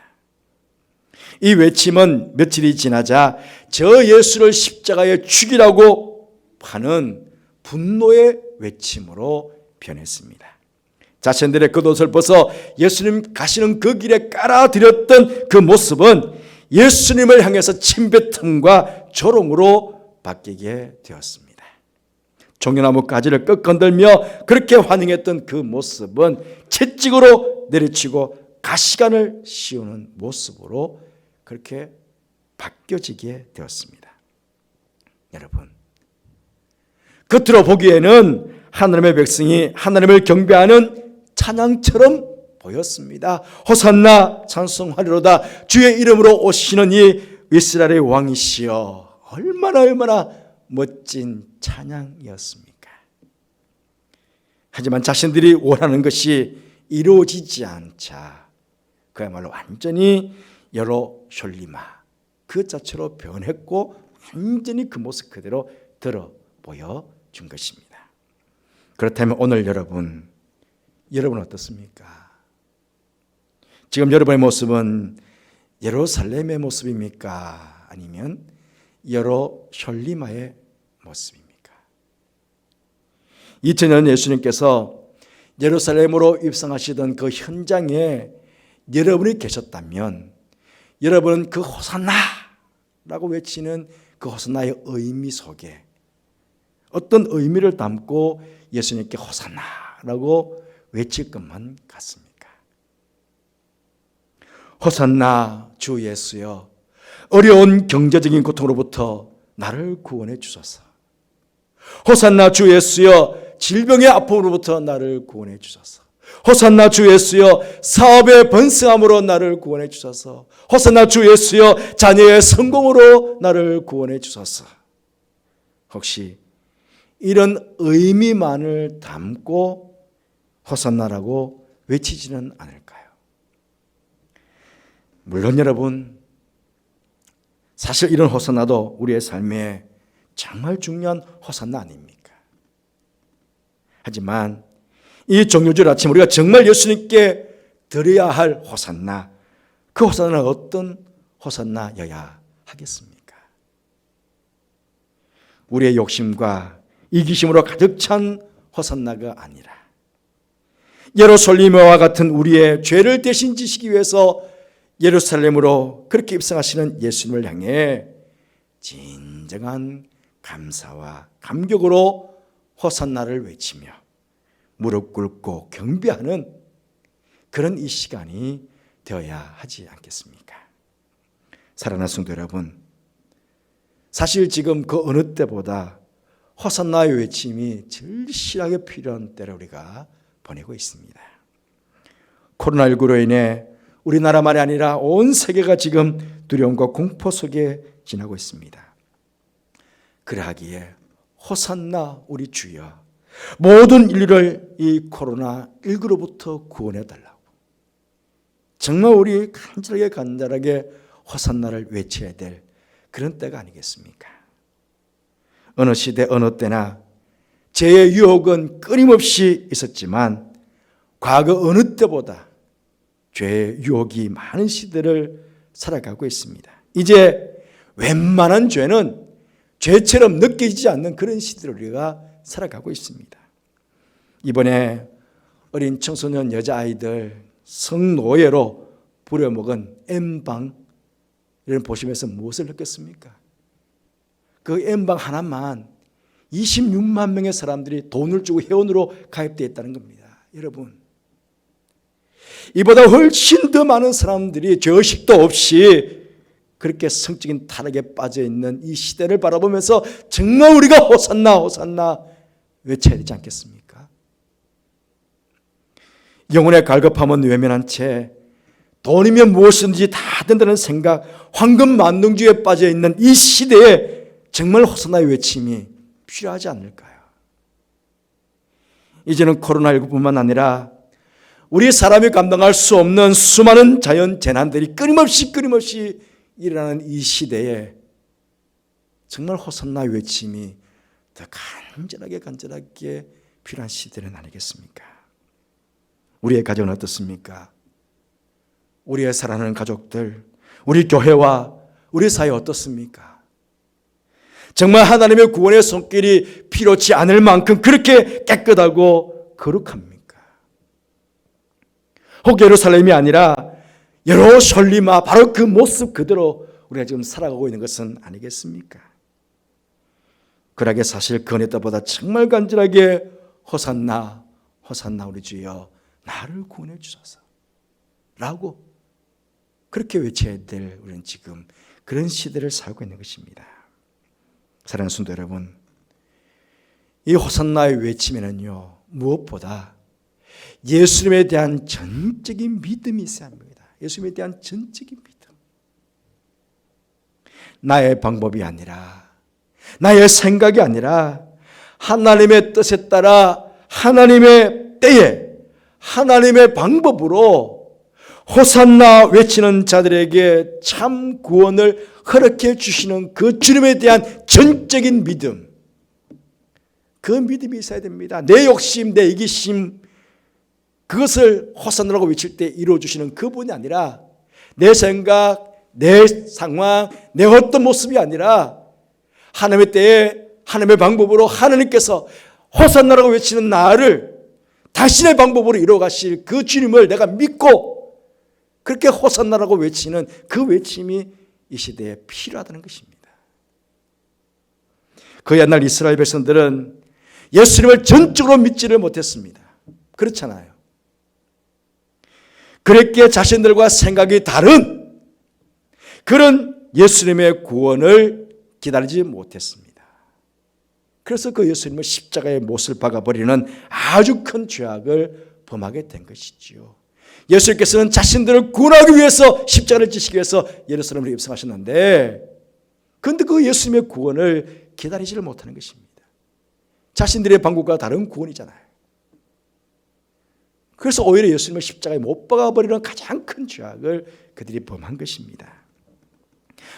이 외침은 며칠이 지나자 저 예수를 십자가에 죽이라고 하는 분노의 외침으로 변했습니다. 자신들의 겉옷을 벗어 예수님 가시는 그 길에 깔아드렸던 그 모습은 예수님을 향해서 침뱉음과 조롱으로 바뀌게 되었습니다. 종려나무 가지를 꺾어들며 그렇게 환영했던 그 모습은 채찍으로 내리치고 가시관을 씌우는 모습으로 그렇게 바뀌어지게 되었습니다. 여러분, 겉으로 보기에는 하나님의 백성이 하나님을 경배하는 찬양처럼 보였습니다. 호산나 찬송하리로다, 주의 이름으로 오시는 이 이스라엘의 왕이시여, 얼마나 멋진 찬양이었습니까? 하지만 자신들이 원하는 것이 이루어지지 않자 그야말로 완전히 예루살림화 그 자체로 변했고 완전히 그 모습 그대로 들어 보여준 것입니다. 그렇다면 오늘 여러분 어떻습니까? 지금 여러분의 모습은 예루살렘의 모습입니까? 아니면 예루살림화의 모습입니까? 2000년 예수님께서 예루살렘으로 입성하시던 그 현장에 여러분이 계셨다면 여러분은 그 호산나라고 외치는 그 호산나의 의미 속에 어떤 의미를 담고 예수님께 호산나라고 외칠 것만 같습니까? 호산나 주 예수여, 어려운 경제적인 고통으로부터 나를 구원해 주소서. 호산나 주 예수여, 질병의 아픔으로부터 나를 구원해 주소서. 호산나 주 예수여, 사업의 번성함으로 나를 구원해 주소서. 호산나 주 예수여, 자녀의 성공으로 나를 구원해 주소서. 혹시 이런 의미만을 담고 호산나라고 외치지는 않을까요? 물론 여러분, 사실 이런 호산나도 우리의 삶에 정말 중요한 호산나 아닙니까? 하지만 이 종료주일 아침 우리가 정말 예수님께 드려야 할 호산나, 그 호산나는 어떤 호산나여야 하겠습니까? 우리의 욕심과 이기심으로 가득 찬 호산나가 아니라 예루살렘과 같은 우리의 죄를 대신 지시기 위해서 예루살렘으로 그렇게 입성하시는 예수님을 향해 진정한 감사와 감격으로 호산나를 외치며 무릎 꿇고 경배하는 그런 이 시간이 되어야 하지 않겠습니까? 사랑하는 성도 여러분, 사실 지금 그 어느 때보다 호산나의 외침이 절실하게 필요한 때를 우리가 보내고 있습니다. 코로나19로 인해 우리나라만이 아니라 온 세계가 지금 두려움과 공포 속에 지나고 있습니다. 그러하기에 호산나 우리 주여, 모든 인류를 이 코로나19로부터 구원해 달라고 정말 우리 간절하게 호산나를 외쳐야 될 그런 때가 아니겠습니까? 어느 시대 어느 때나 죄의 유혹은 끊임없이 있었지만 과거 어느 때보다 죄의 유혹이 많은 시대를 살아가고 있습니다. 이제 웬만한 죄는 죄처럼 느껴지지 않는 그런 시대를 우리가 살아가고 있습니다. 이번에 어린 청소년 여자아이들 성노예로 부려먹은 M방 이런 보시면서 무엇을 느꼈습니까? 그 M방 하나만 26만 명의 사람들이 돈을 주고 회원으로 가입되어 있다는 겁니다. 여러분, 이보다 훨씬 더 많은 사람들이 죄의식도 없이 그렇게 성적인 타락에 빠져있는 이 시대를 바라보면서 정말 우리가 호산나 호산나 외쳐야 되지 않겠습니까? 영혼의 갈급함은 외면한 채 돈이면 무엇이든지 다 된다는 생각, 황금 만능주의에 빠져있는 이 시대에 정말 호산나의 외침이 필요하지 않을까요? 이제는 코로나19뿐만 아니라 우리 사람이 감당할 수 없는 수많은 자연 재난들이 끊임없이 일어나는 이 시대에 정말 호산나 외침이 더 간절하게 필요한 시대는 아니겠습니까? 우리의 가정은 어떻습니까? 우리의 사랑하는 가족들, 우리 교회와 우리 사회 어떻습니까? 정말 하나님의 구원의 손길이 필요치 않을 만큼 그렇게 깨끗하고 거룩합니까? 혹 예루살렘이 아니라 예루살렘아, 바로 그 모습 그대로 우리가 지금 살아가고 있는 것은 아니겠습니까? 그러게 사실 그 어느 때보다 정말 간절하게 호산나 호산나 우리 주여 나를 구원해 주소서 라고 그렇게 외쳐야 될 우리는 지금 그런 시대를 살고 있는 것입니다. 사랑하는 성도 여러분, 이 호산나의 외침에는요 무엇보다 예수님에 대한 전적인 믿음이 있어야 합니다. 예수님에 대한 전적인 믿음. 나의 방법이 아니라, 나의 생각이 아니라 하나님의 뜻에 따라 하나님의 때에 하나님의 방법으로 호산나 외치는 자들에게 참 구원을 허락해 주시는 그 주님에 대한 전적인 믿음, 그 믿음이 있어야 됩니다. 내 욕심, 내 이기심, 그것을 호산나라고 외칠 때 이루어주시는 그분이 아니라 내 생각, 내 상황, 내 어떤 모습이 아니라 하나님의 때에 하나님의 방법으로 하나님께서 호산나라고 외치는 나를 당신의 방법으로 이루어가실 그 주님을 내가 믿고 그렇게 호산나라고 외치는 그 외침이 이 시대에 필요하다는 것입니다. 그 옛날 이스라엘 백성들은 예수님을 전적으로 믿지를 못했습니다. 그렇잖아요. 그랬기에 자신들과 생각이 다른 그런 예수님의 구원을 기다리지 못했습니다. 그래서 그 예수님을 십자가에 못을 박아버리는 아주 큰 죄악을 범하게 된 것이지요. 예수님께서는 자신들을 구원하기 위해서 십자가를 지시기 위해서 예루살렘으로 입성하셨는데 그런데 그 예수님의 구원을 기다리지를 못하는 것입니다. 자신들의 방법과 다른 구원이잖아요. 그래서 오히려 예수님을 십자가에 못 박아버리는 가장 큰 죄악을 그들이 범한 것입니다.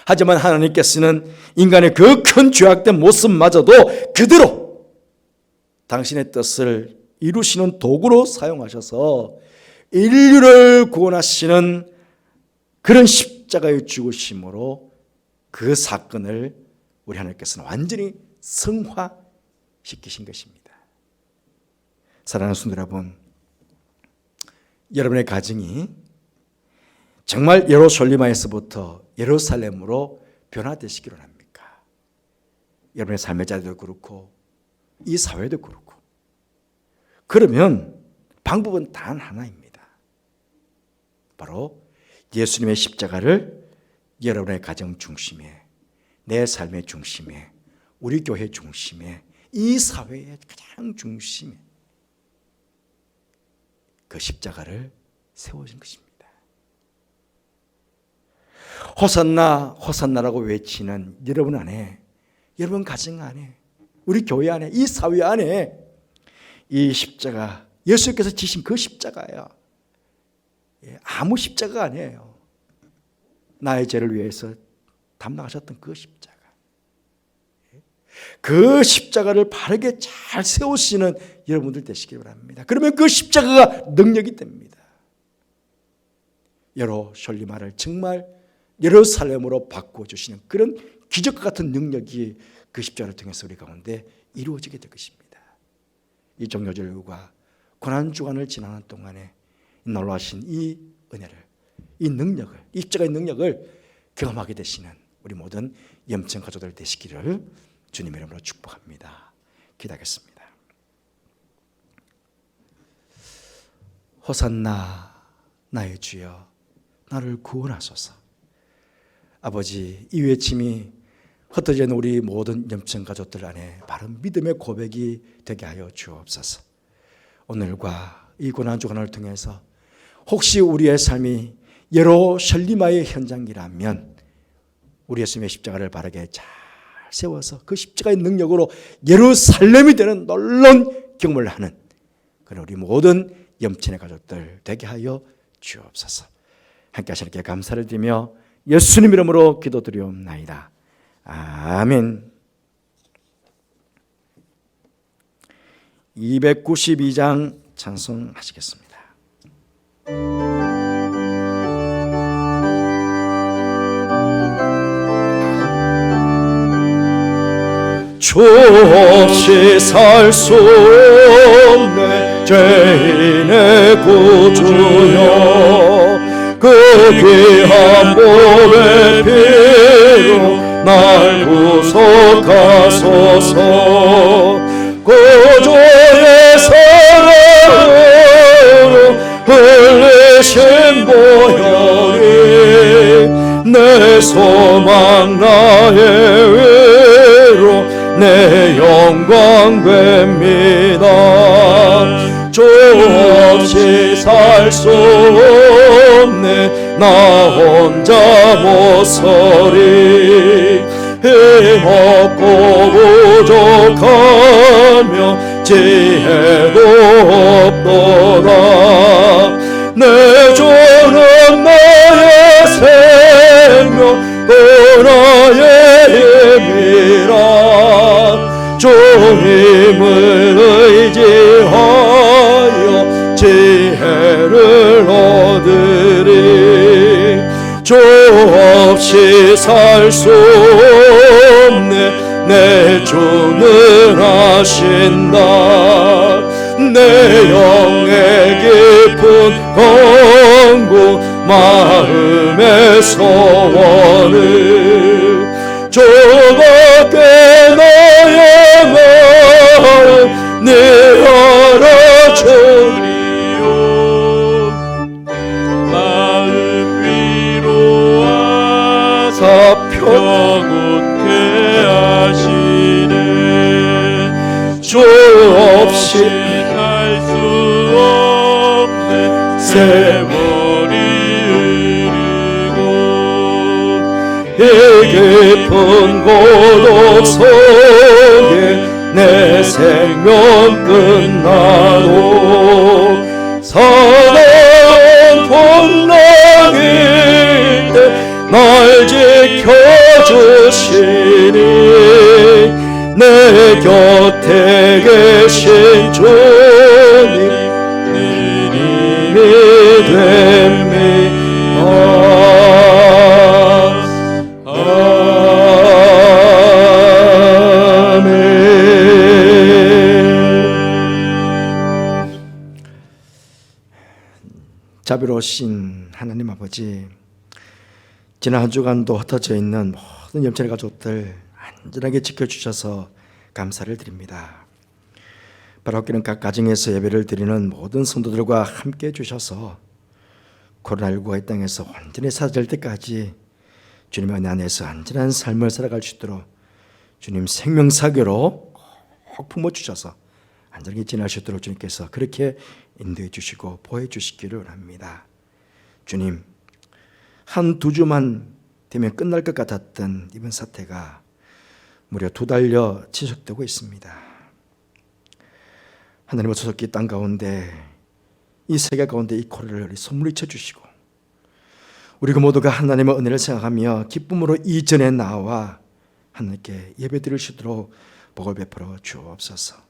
하지만 하나님께서는 인간의 그 큰 죄악된 모습마저도 그대로 당신의 뜻을 이루시는 도구로 사용하셔서 인류를 구원하시는 그런 십자가의 죽으심으로 그 사건을 우리 하나님께서는 완전히 성화시키신 것입니다. 사랑하는 성도 여러분, 여러분의 가정이 정말 예루살렘에서부터 예루살렘으로 변화되시기를 합니까? 여러분의 삶의 자리도 그렇고 이 사회도 그렇고. 그러면 방법은 단 하나입니다. 바로 예수님의 십자가를 여러분의 가정 중심에, 내 삶의 중심에, 우리 교회 중심에, 이 사회의 가장 중심에 그 십자가를 세워준 것입니다. 호산나 호산나라고 외치는 여러분 안에, 여러분 가정 안에, 우리 교회 안에, 이 사회 안에 이 십자가, 예수께서 지신 그 십자가야. 아무 십자가가 아니에요. 나의 죄를 위해서 담당하셨던 그 십자가. 그 십자가를 바르게 잘 세우시는 여러분들 되시기 바랍니다. 그러면 그 십자가가 능력이 됩니다. 예루살렘을 정말 예루살렘으로 바꿔주시는 그런 기적과 같은 능력이 그 십자가를 통해서 우리 가운데 이루어지게 될 것입니다. 이 종료절과 고난주간을 지나는 동안에 놀라신 이 은혜를, 이 능력을, 이 십자가의 능력을 경험하게 되시는 우리 모든 염청 가족들 되시기를 주님의 이름으로 축복합니다. 기도하겠습니다. 호산나 나의 주여, 나를 구원하소서. 아버지, 이 외침이 흩어져 있는 우리 모든 염청 가족들 안에 바른 믿음의 고백이 되게 하여 주옵소서. 오늘과 이 고난주간을 통해서 혹시 우리의 삶이 예루살렘의 현장이라면 우리 예수님의 십자가를 바르게 잘 세워서 그 십자가의 능력으로 예루살렘이 되는 놀라운 경험을 하는 그런 우리 모든 염친의 가족들 되게 하여 주옵소서. 함께 하시니께 감사를 드리며 예수님 이름으로 기도드리옵나이다. 아멘. 292장 찬송하시겠습니다. 주 없이 살 수 없네 죄인의 구주여, 그 귀한 몸의 피로 날 구속하소서. 구주의 사랑으로 흘리신 보혈이 내 소망 나의 위로 내 영광 됩니다. 주 없이 살 수 없네 나 혼자 못 서리. 힘없고 부족하며 지혜도 없도다. 내 주는 나의 생명 또 나의 힘이라. 주님을 의지하여 지혜를 얻으리. 주 없이 살 수 없네 내 주는 하신다. 내 영의 깊은 간구 마음의 소원을 주밖에 나의 마음 네 알아주리요. 마음 위로하사 평온케 하시네. 주 없이 살 수 없네 세월이 흐르고 이 깊은 고독 속에 내 생명 끝나도 사나운 풍랑일 때 날 지켜주시니 내 곁에 계신 주님 힘이 됩니다. 아멘. 자비로우신 하나님 아버지, 지난 한 주간도 흩어져 있는 모든 염천의 가족들 안전하게 지켜주셔서 감사를 드립니다. 바라옵기는 각 가정에서 예배를 드리는 모든 성도들과 함께 해주셔서 코로나19가 이 땅에서 완전히 사라질 때까지 주님의 은혜 안에서 안전한 삶을 살아갈 수 있도록 주님 생명사교로 꼭 품어주셔서 안전하게 지낼 수 있도록 주님께서 그렇게 인도해 주시고 보호해 주시기를 원합니다. 주님, 한 두 주만 되면 끝날 것 같았던 이번 사태가 무려 2달여 지속되고 있습니다. 하나님의 소속기 땅 가운데, 이 세계 가운데 이 코로나를 선물이쳐 주시고 우리 모두가 하나님의 은혜를 생각하며 기쁨으로 이전에 나와 하나님께 예배드릴 수 있도록 복을 베풀어 주옵소서.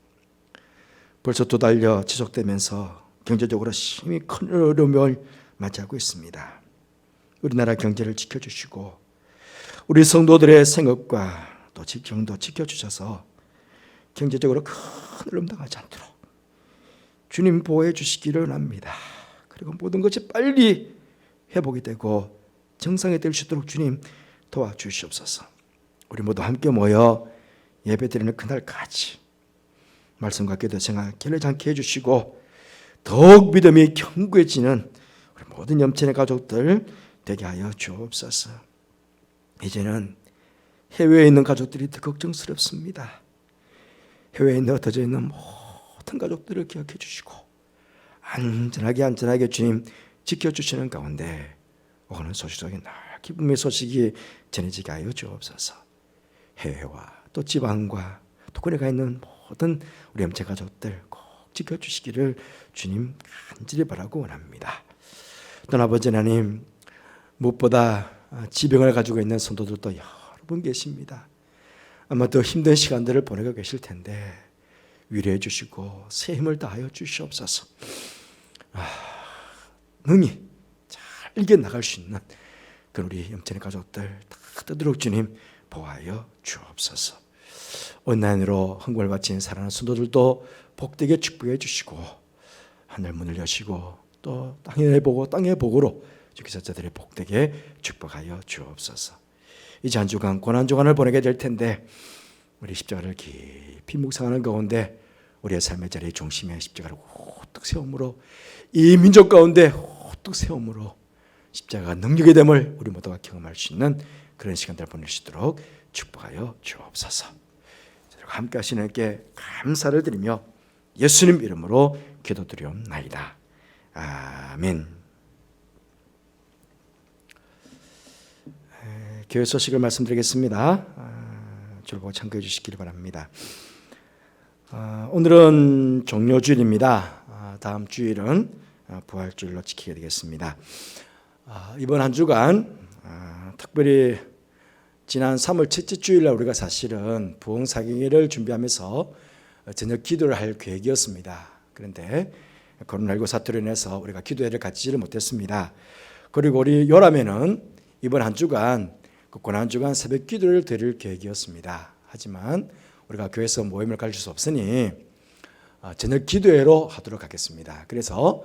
벌써 2달여 지속되면서 경제적으로 심히 큰 어려움을 맞이하고 있습니다. 우리나라 경제를 지켜주시고 우리 성도들의 생업과 또 직경도 지켜주셔서 경제적으로 큰 어려움 당하지 않도록 주님 보호해 주시기를 원합니다. 그리고 모든 것이 빨리 회복이 되고 정상이 될 수 있도록 주님 도와주시옵소서. 우리 모두 함께 모여 예배드리는 그날까지 말씀과 기도 생활 게을리지 않게 해주시고 더욱 믿음이 견고해지는 우리 모든 염천의 가족들 되게 하여 주옵소서. 이제는 해외에 있는 가족들이 더 걱정스럽습니다. 해외에 흩어져 있는 모든 가족들을 기억해 주시고 안전하게 주님 지켜주시는 가운데 오는 소식 속에 늘 기쁨의 소식이 전해지게 하여 주옵소서. 해외와 또 지방과 또 국내가 있는 모든 우리 염체 가족들 꼭 지켜주시기를 주님 간절히 바라고 원합니다. 또 아버지 하나님, 무엇보다 지병을 가지고 있는 성도들도 여러 분 계십니다. 아마 더 힘든 시간들을 보내고 계실 텐데 위로해 주시고 새 힘을 다하여 주시옵소서. 능히 잘 이겨나갈 수 있는 그런 우리 염천의 가족들 다 되도록 주님 보호하여 주옵소서. 온라인으로 헌금을 바친 사랑하는 성도들도 복되게 축복해 주시고 하늘 문을 여시고 또 땅의 복으로 땅의 복으로 주께서 저들의 복되게 축복하여 주옵소서. 이제 한 주간 고난 주간을 보내게 될 텐데 우리 십자가를 깊이 묵상하는 가운데 우리의 삶의 자리의 중심에 십자가를 우뚝 세움으로 이 민족 가운데 우뚝 세움으로 십자가가 능력이 됨을 우리 모두가 경험할 수 있는 그런 시간들을 보낼 수 있도록 축복하여 주옵소서. 함께 하시는 이께 감사를 드리며 예수님 이름으로 기도드리옵나이다. 아멘. 교회 소식을 말씀드리겠습니다. 줄보고 참고해 주시기 바랍니다. 오늘은 종료주일입니다. 다음 주일은 부활주일로 지키게 되겠습니다. 이번 한 주간 특별히 지난 3월 첫째 주일날 우리가 사실은 부흥사경회를 준비하면서 저녁 기도를 할 계획이었습니다. 그런데 코로나19 사태로 인해서 우리가 기도회를 갖지를 못했습니다. 그리고 우리 요람에는 이번 한 주간 고난 주간 새벽 기도를 드릴 계획이었습니다. 하지만 우리가 교회에서 모임을 가질 수 없으니 저녁 기도회로 하도록 하겠습니다. 그래서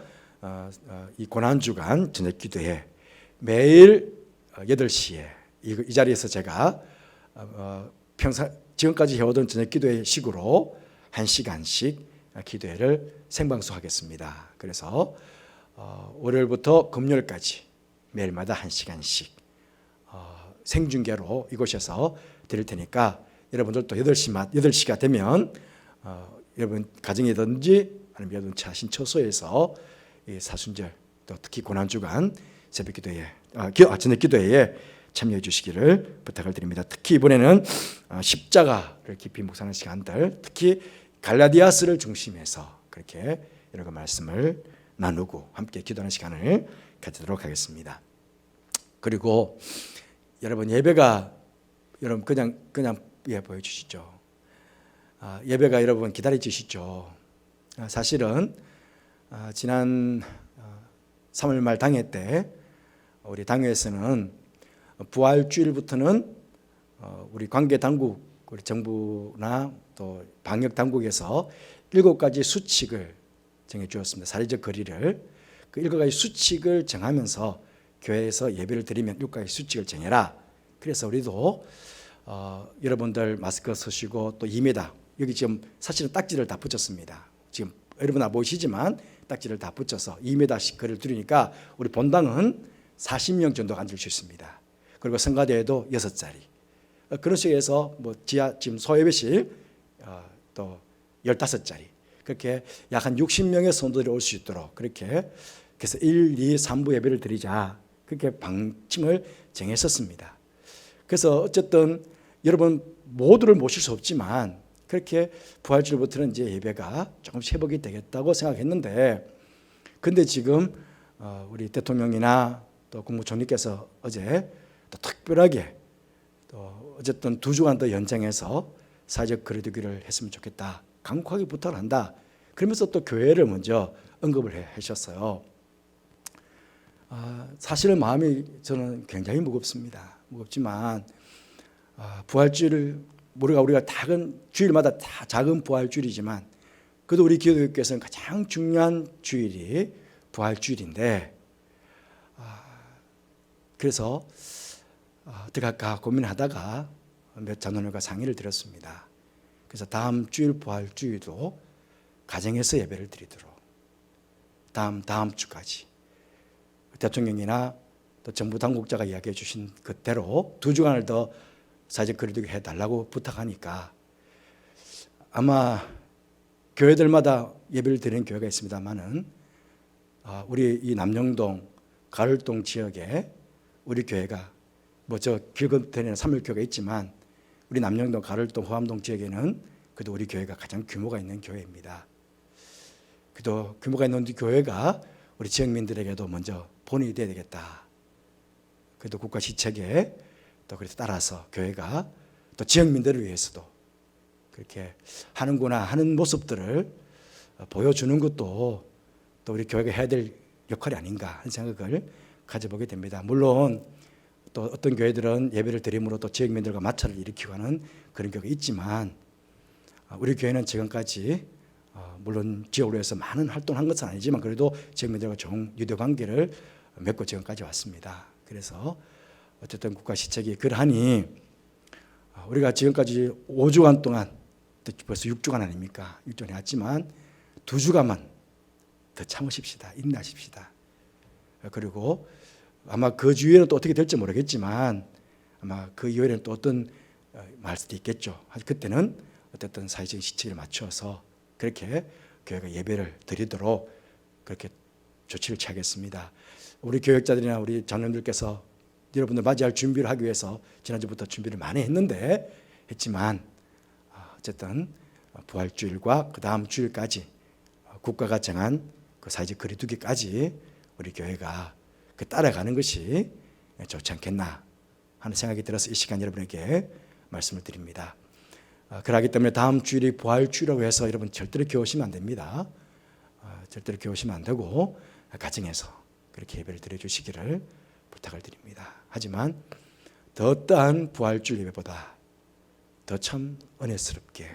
이 고난 주간 저녁 기도회 매일 8시에 이 자리에서 제가 평상 지금까지 해오던 저녁 기도회 식으로 1시간씩 기도회를 생방송하겠습니다. 그래서 월요일부터 금요일까지 매일마다 1시간씩 생중계로 이곳에서 드릴 테니까 여러분들도 8시가 되면 여러분 가정이든지 아니면 여러분 자신 처소에서 이 사순절 또 특히 고난주간 새벽 기도회 저녁 기도회에 참여해 주시기를 부탁을 드립니다. 특히 이번에는 십자가를 깊이 묵상하는 시간들, 특히 갈라디아서를 중심해서 그렇게 여러 가지 말씀을 나누고 함께 기도하는 시간을 가지도록 하겠습니다. 그리고 여러분 예배가 여러분 그냥 보여주시죠. 예배가 여러분 기다려주시죠. 사실은 지난 3월 말 당회 때 우리 당회에서는 부활주일부터는 우리 관계 당국, 우리 정부나 또 방역 당국에서 7가지 수칙을 정해 주었습니다. 사회적 거리를. 그 7가지 수칙을 정하면서 교회에서 예배를 드리면 6가지 수칙을 정해라. 그래서 우리도 여러분들 마스크 쓰시고 또 2m 여기 지금 사실은 딱지를 다 붙였습니다. 지금 여러분 안 보이시지만 딱지를 다 붙여서 2m씩 거리를 두니까 우리 본당은 40명 정도 앉을 수 있습니다. 그리고 성가대에도 6자리. 그런 식으로 뭐 지하 지금 소예배실 또 15자리. 그렇게 약 한 60명의 성도들이 올 수 있도록 그렇게 그래서 1, 2, 3부 예배를 드리자. 그렇게 방침을 정했었습니다. 그래서 어쨌든 여러분 모두를 모실 수 없지만 그렇게 부활주일부터는 이제 예배가 조금씩 회복이 되겠다고 생각했는데, 근데 지금 우리 대통령이나 또 국무총리께서 어제 또 특별하게 또 어쨌든 2주간 더 연장해서 사회적 거리두기를 했으면 좋겠다, 강력하게 부탁을 한다. 그러면서 또 교회를 먼저 언급을 하셨어요. 사실은 마음이 저는 굉장히 무겁습니다. 무겁지만 부활주일을 우리가 작은 주일마다 다 작은 부활주일이지만 그래도 우리 기독교에서는 가장 중요한 주일이 부활주일인데, 그래서 어떻게 할까 고민하다가 몇 장로님과 상의를 드렸습니다. 그래서 다음 주일 부활주일도 가정에서 예배를 드리도록 다음 주까지 대통령이나 또 정부 당국자가 이야기해 주신 그대로 2주간을 더 사회적 거리두기 해달라고 부탁하니까 아마 교회들마다 예배를 드리는 교회가 있습니다만은 우리 이 남영동 가을동 지역에 우리 교회가 뭐 저 길건편에는 삼일교회가 있지만 우리 남영동 가을동 호암동 지역에는 그래도 우리 교회가 가장 규모가 있는 교회입니다. 그래도 규모가 있는 교회가 우리 지역민들에게도 먼저 본이 돼야 되겠다. 그래도 국가 시책에 또 그래서 따라서 교회가 또 지역민들을 위해서도 그렇게 하는구나 하는 모습들을 보여주는 것도 또 우리 교회가 해야 될 역할이 아닌가 하는 생각을 가져보게 됩니다. 물론 또 어떤 교회들은 예배를 드림으로 또 지역민들과 마찰을 일으키고 하는 그런 교회가 있지만 우리 교회는 지금까지 물론 지역으로 해서 많은 활동을 한 것은 아니지만 그래도 지역민들과 좋은 유대 관계를 맺고 지금까지 왔습니다. 그래서 어쨌든 국가 시책이 그러하니 우리가 지금까지 5주간 동안 벌써 6주간 아닙니까? 6주간 해왔지만 2주간만 더 참으십시다. 인내하십시다. 그리고 아마 그 주위에는 또 어떻게 될지 모르겠지만 아마 그 이후에는 또 어떤 말 수도 있겠죠. 그때는 어쨌든 사회적인 시책을 맞춰서 그렇게 교회가 예배를 드리도록 그렇게 조치를 취하겠습니다. 우리 교역자들이나 우리 장로님들께서 여러분들 맞이할 준비를 하기 위해서 지난주부터 준비를 많이 했지만 어쨌든 부활주일과 그 다음 주일까지 국가가 정한 그 사회적 거리두기까지 우리 교회가 따라가는 것이 좋지 않겠나 하는 생각이 들어서 이 시간 여러분에게 말씀을 드립니다. 그러기 때문에 다음 주일이 부활주일이라고 해서 여러분 절대로 겨우시면 안 됩니다. 절대로 겨우시면 안 되고 가정에서 그렇게 예배를 드려주시기를 부탁을 드립니다. 하지만 더 어떠한 부활주일 예배보다 더 참 은혜스럽게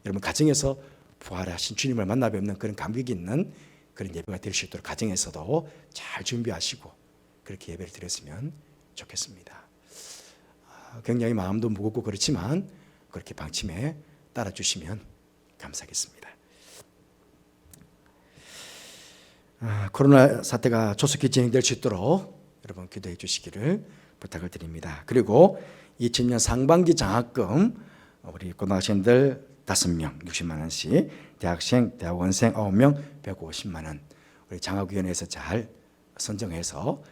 여러분 가정에서 부활하신 주님을 만나 뵙는 그런 감격이 있는 그런 예배가 될 수 있도록 가정에서도 잘 준비하시고 그렇게 예배를 드렸으면 좋겠습니다. 굉장히 마음도 무겁고 그렇지만 그렇게 방침에 따라주시면 감사하겠습니다. 코로나 사태가 조속히 진행될 수 있도록 여러분 기도해 주시기를 부탁을 드립니다. 그리고 2000년 상반기 장학금 우리 고등학생들 5명 60만 원씩, 대학생, 대학원생 9명 150만 원 우리 장학위원회에서 잘 선정해서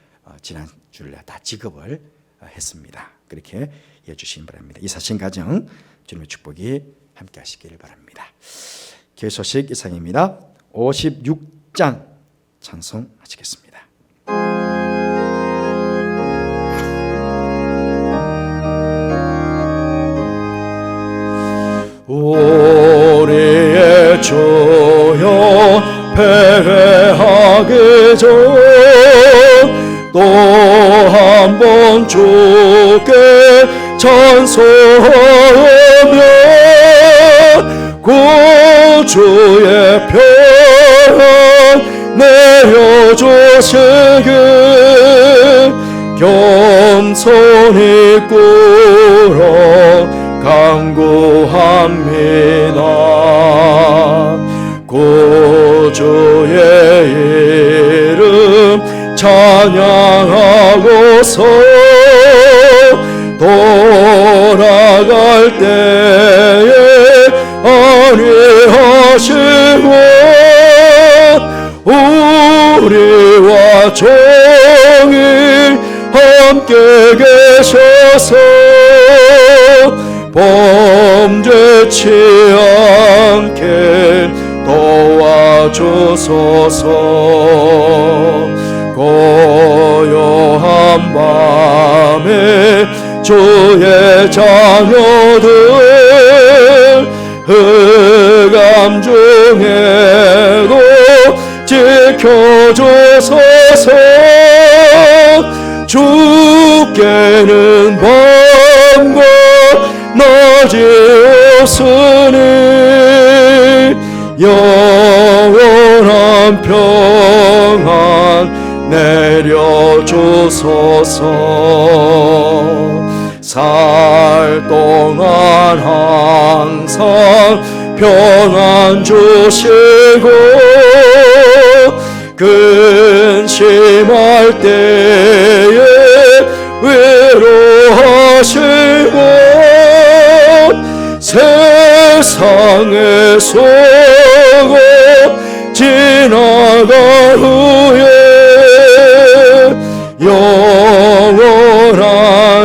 지난 주일에 다 지급을 했습니다. 그렇게 이해해 주시기 바랍니다. 이 사신 가정 주님의 축복이 함께 하시기를 바랍니다. 교회 소식 이상입니다. 56장 찬송하시겠습니다. 우리의 주여 패배하기 전 또 한 번 주께 찬송하며 구주의 편 내려줘 오시길 겸손히 꾸러 간구합니다. 구주의 이름 찬양하고서 돌아갈 때에 안위하시고 우리와 종일 함께 계셔서 범죄치 않게 도와주소서. 고요한 밤에 주의 자녀들 흑암 중에도 지켜주소서. 주께는 밤과 낮이 없으니 영원한 평안 내려주소서. 살 동안 항상 평안 주시고 근심할 때에 위로하시고 세상의 속을 지나간 후에 영원한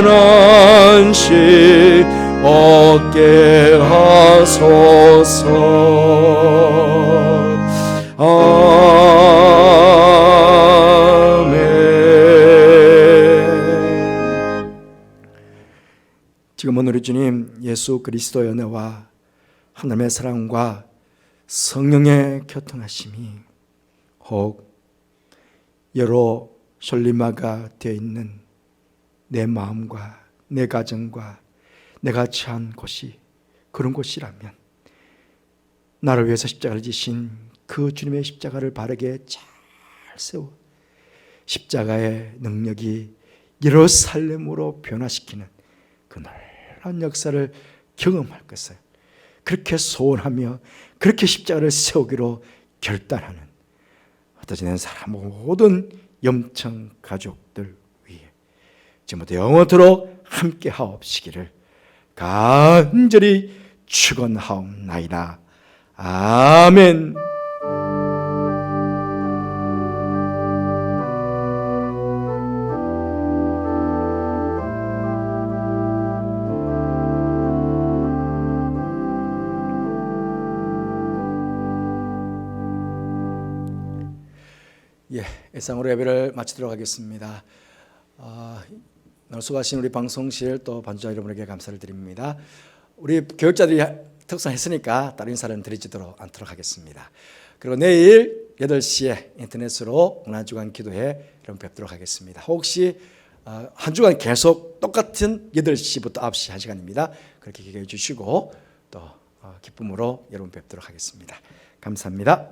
안식 얻게 하소서. 아멘. 지금은 우리 주님 예수 그리스도의 은혜와 하나님의 사랑과 성령의 교통하심이 혹 여러 설리마가 되어 있는 내 마음과 내 가정과 내가 처한 곳이 그런 곳이라면 나를 위해서 십자가를 지신 그 주님의 십자가를 바르게 잘 세워 십자가의 능력이 예루살렘으로 변화시키는 그 놀라운 역사를 경험할 것을 그렇게 소원하며 그렇게 십자가를 세우기로 결단하는 흩어지는 사람 모든 염청 가족들 위해 지금부터 영원토록 함께 하옵시기를 간절히 축원하옵나이다. 아멘. 예상으로 예배를 마치도록 하겠습니다. 오늘 수고하신 우리 방송실 또 반주자 여러분에게 감사를 드립니다. 우리 교육자들이 특성했으니까 다른 인사는 드리지도록 않도록 하겠습니다. 그리고 내일 8시에 인터넷으로 문화주간 기도회 여러분 뵙도록 하겠습니다. 혹시 한 주간 계속 똑같은 8시부터 9시 1시간입니다. 그렇게 기억해 주시고 또 기쁨으로 여러분 뵙도록 하겠습니다. 감사합니다.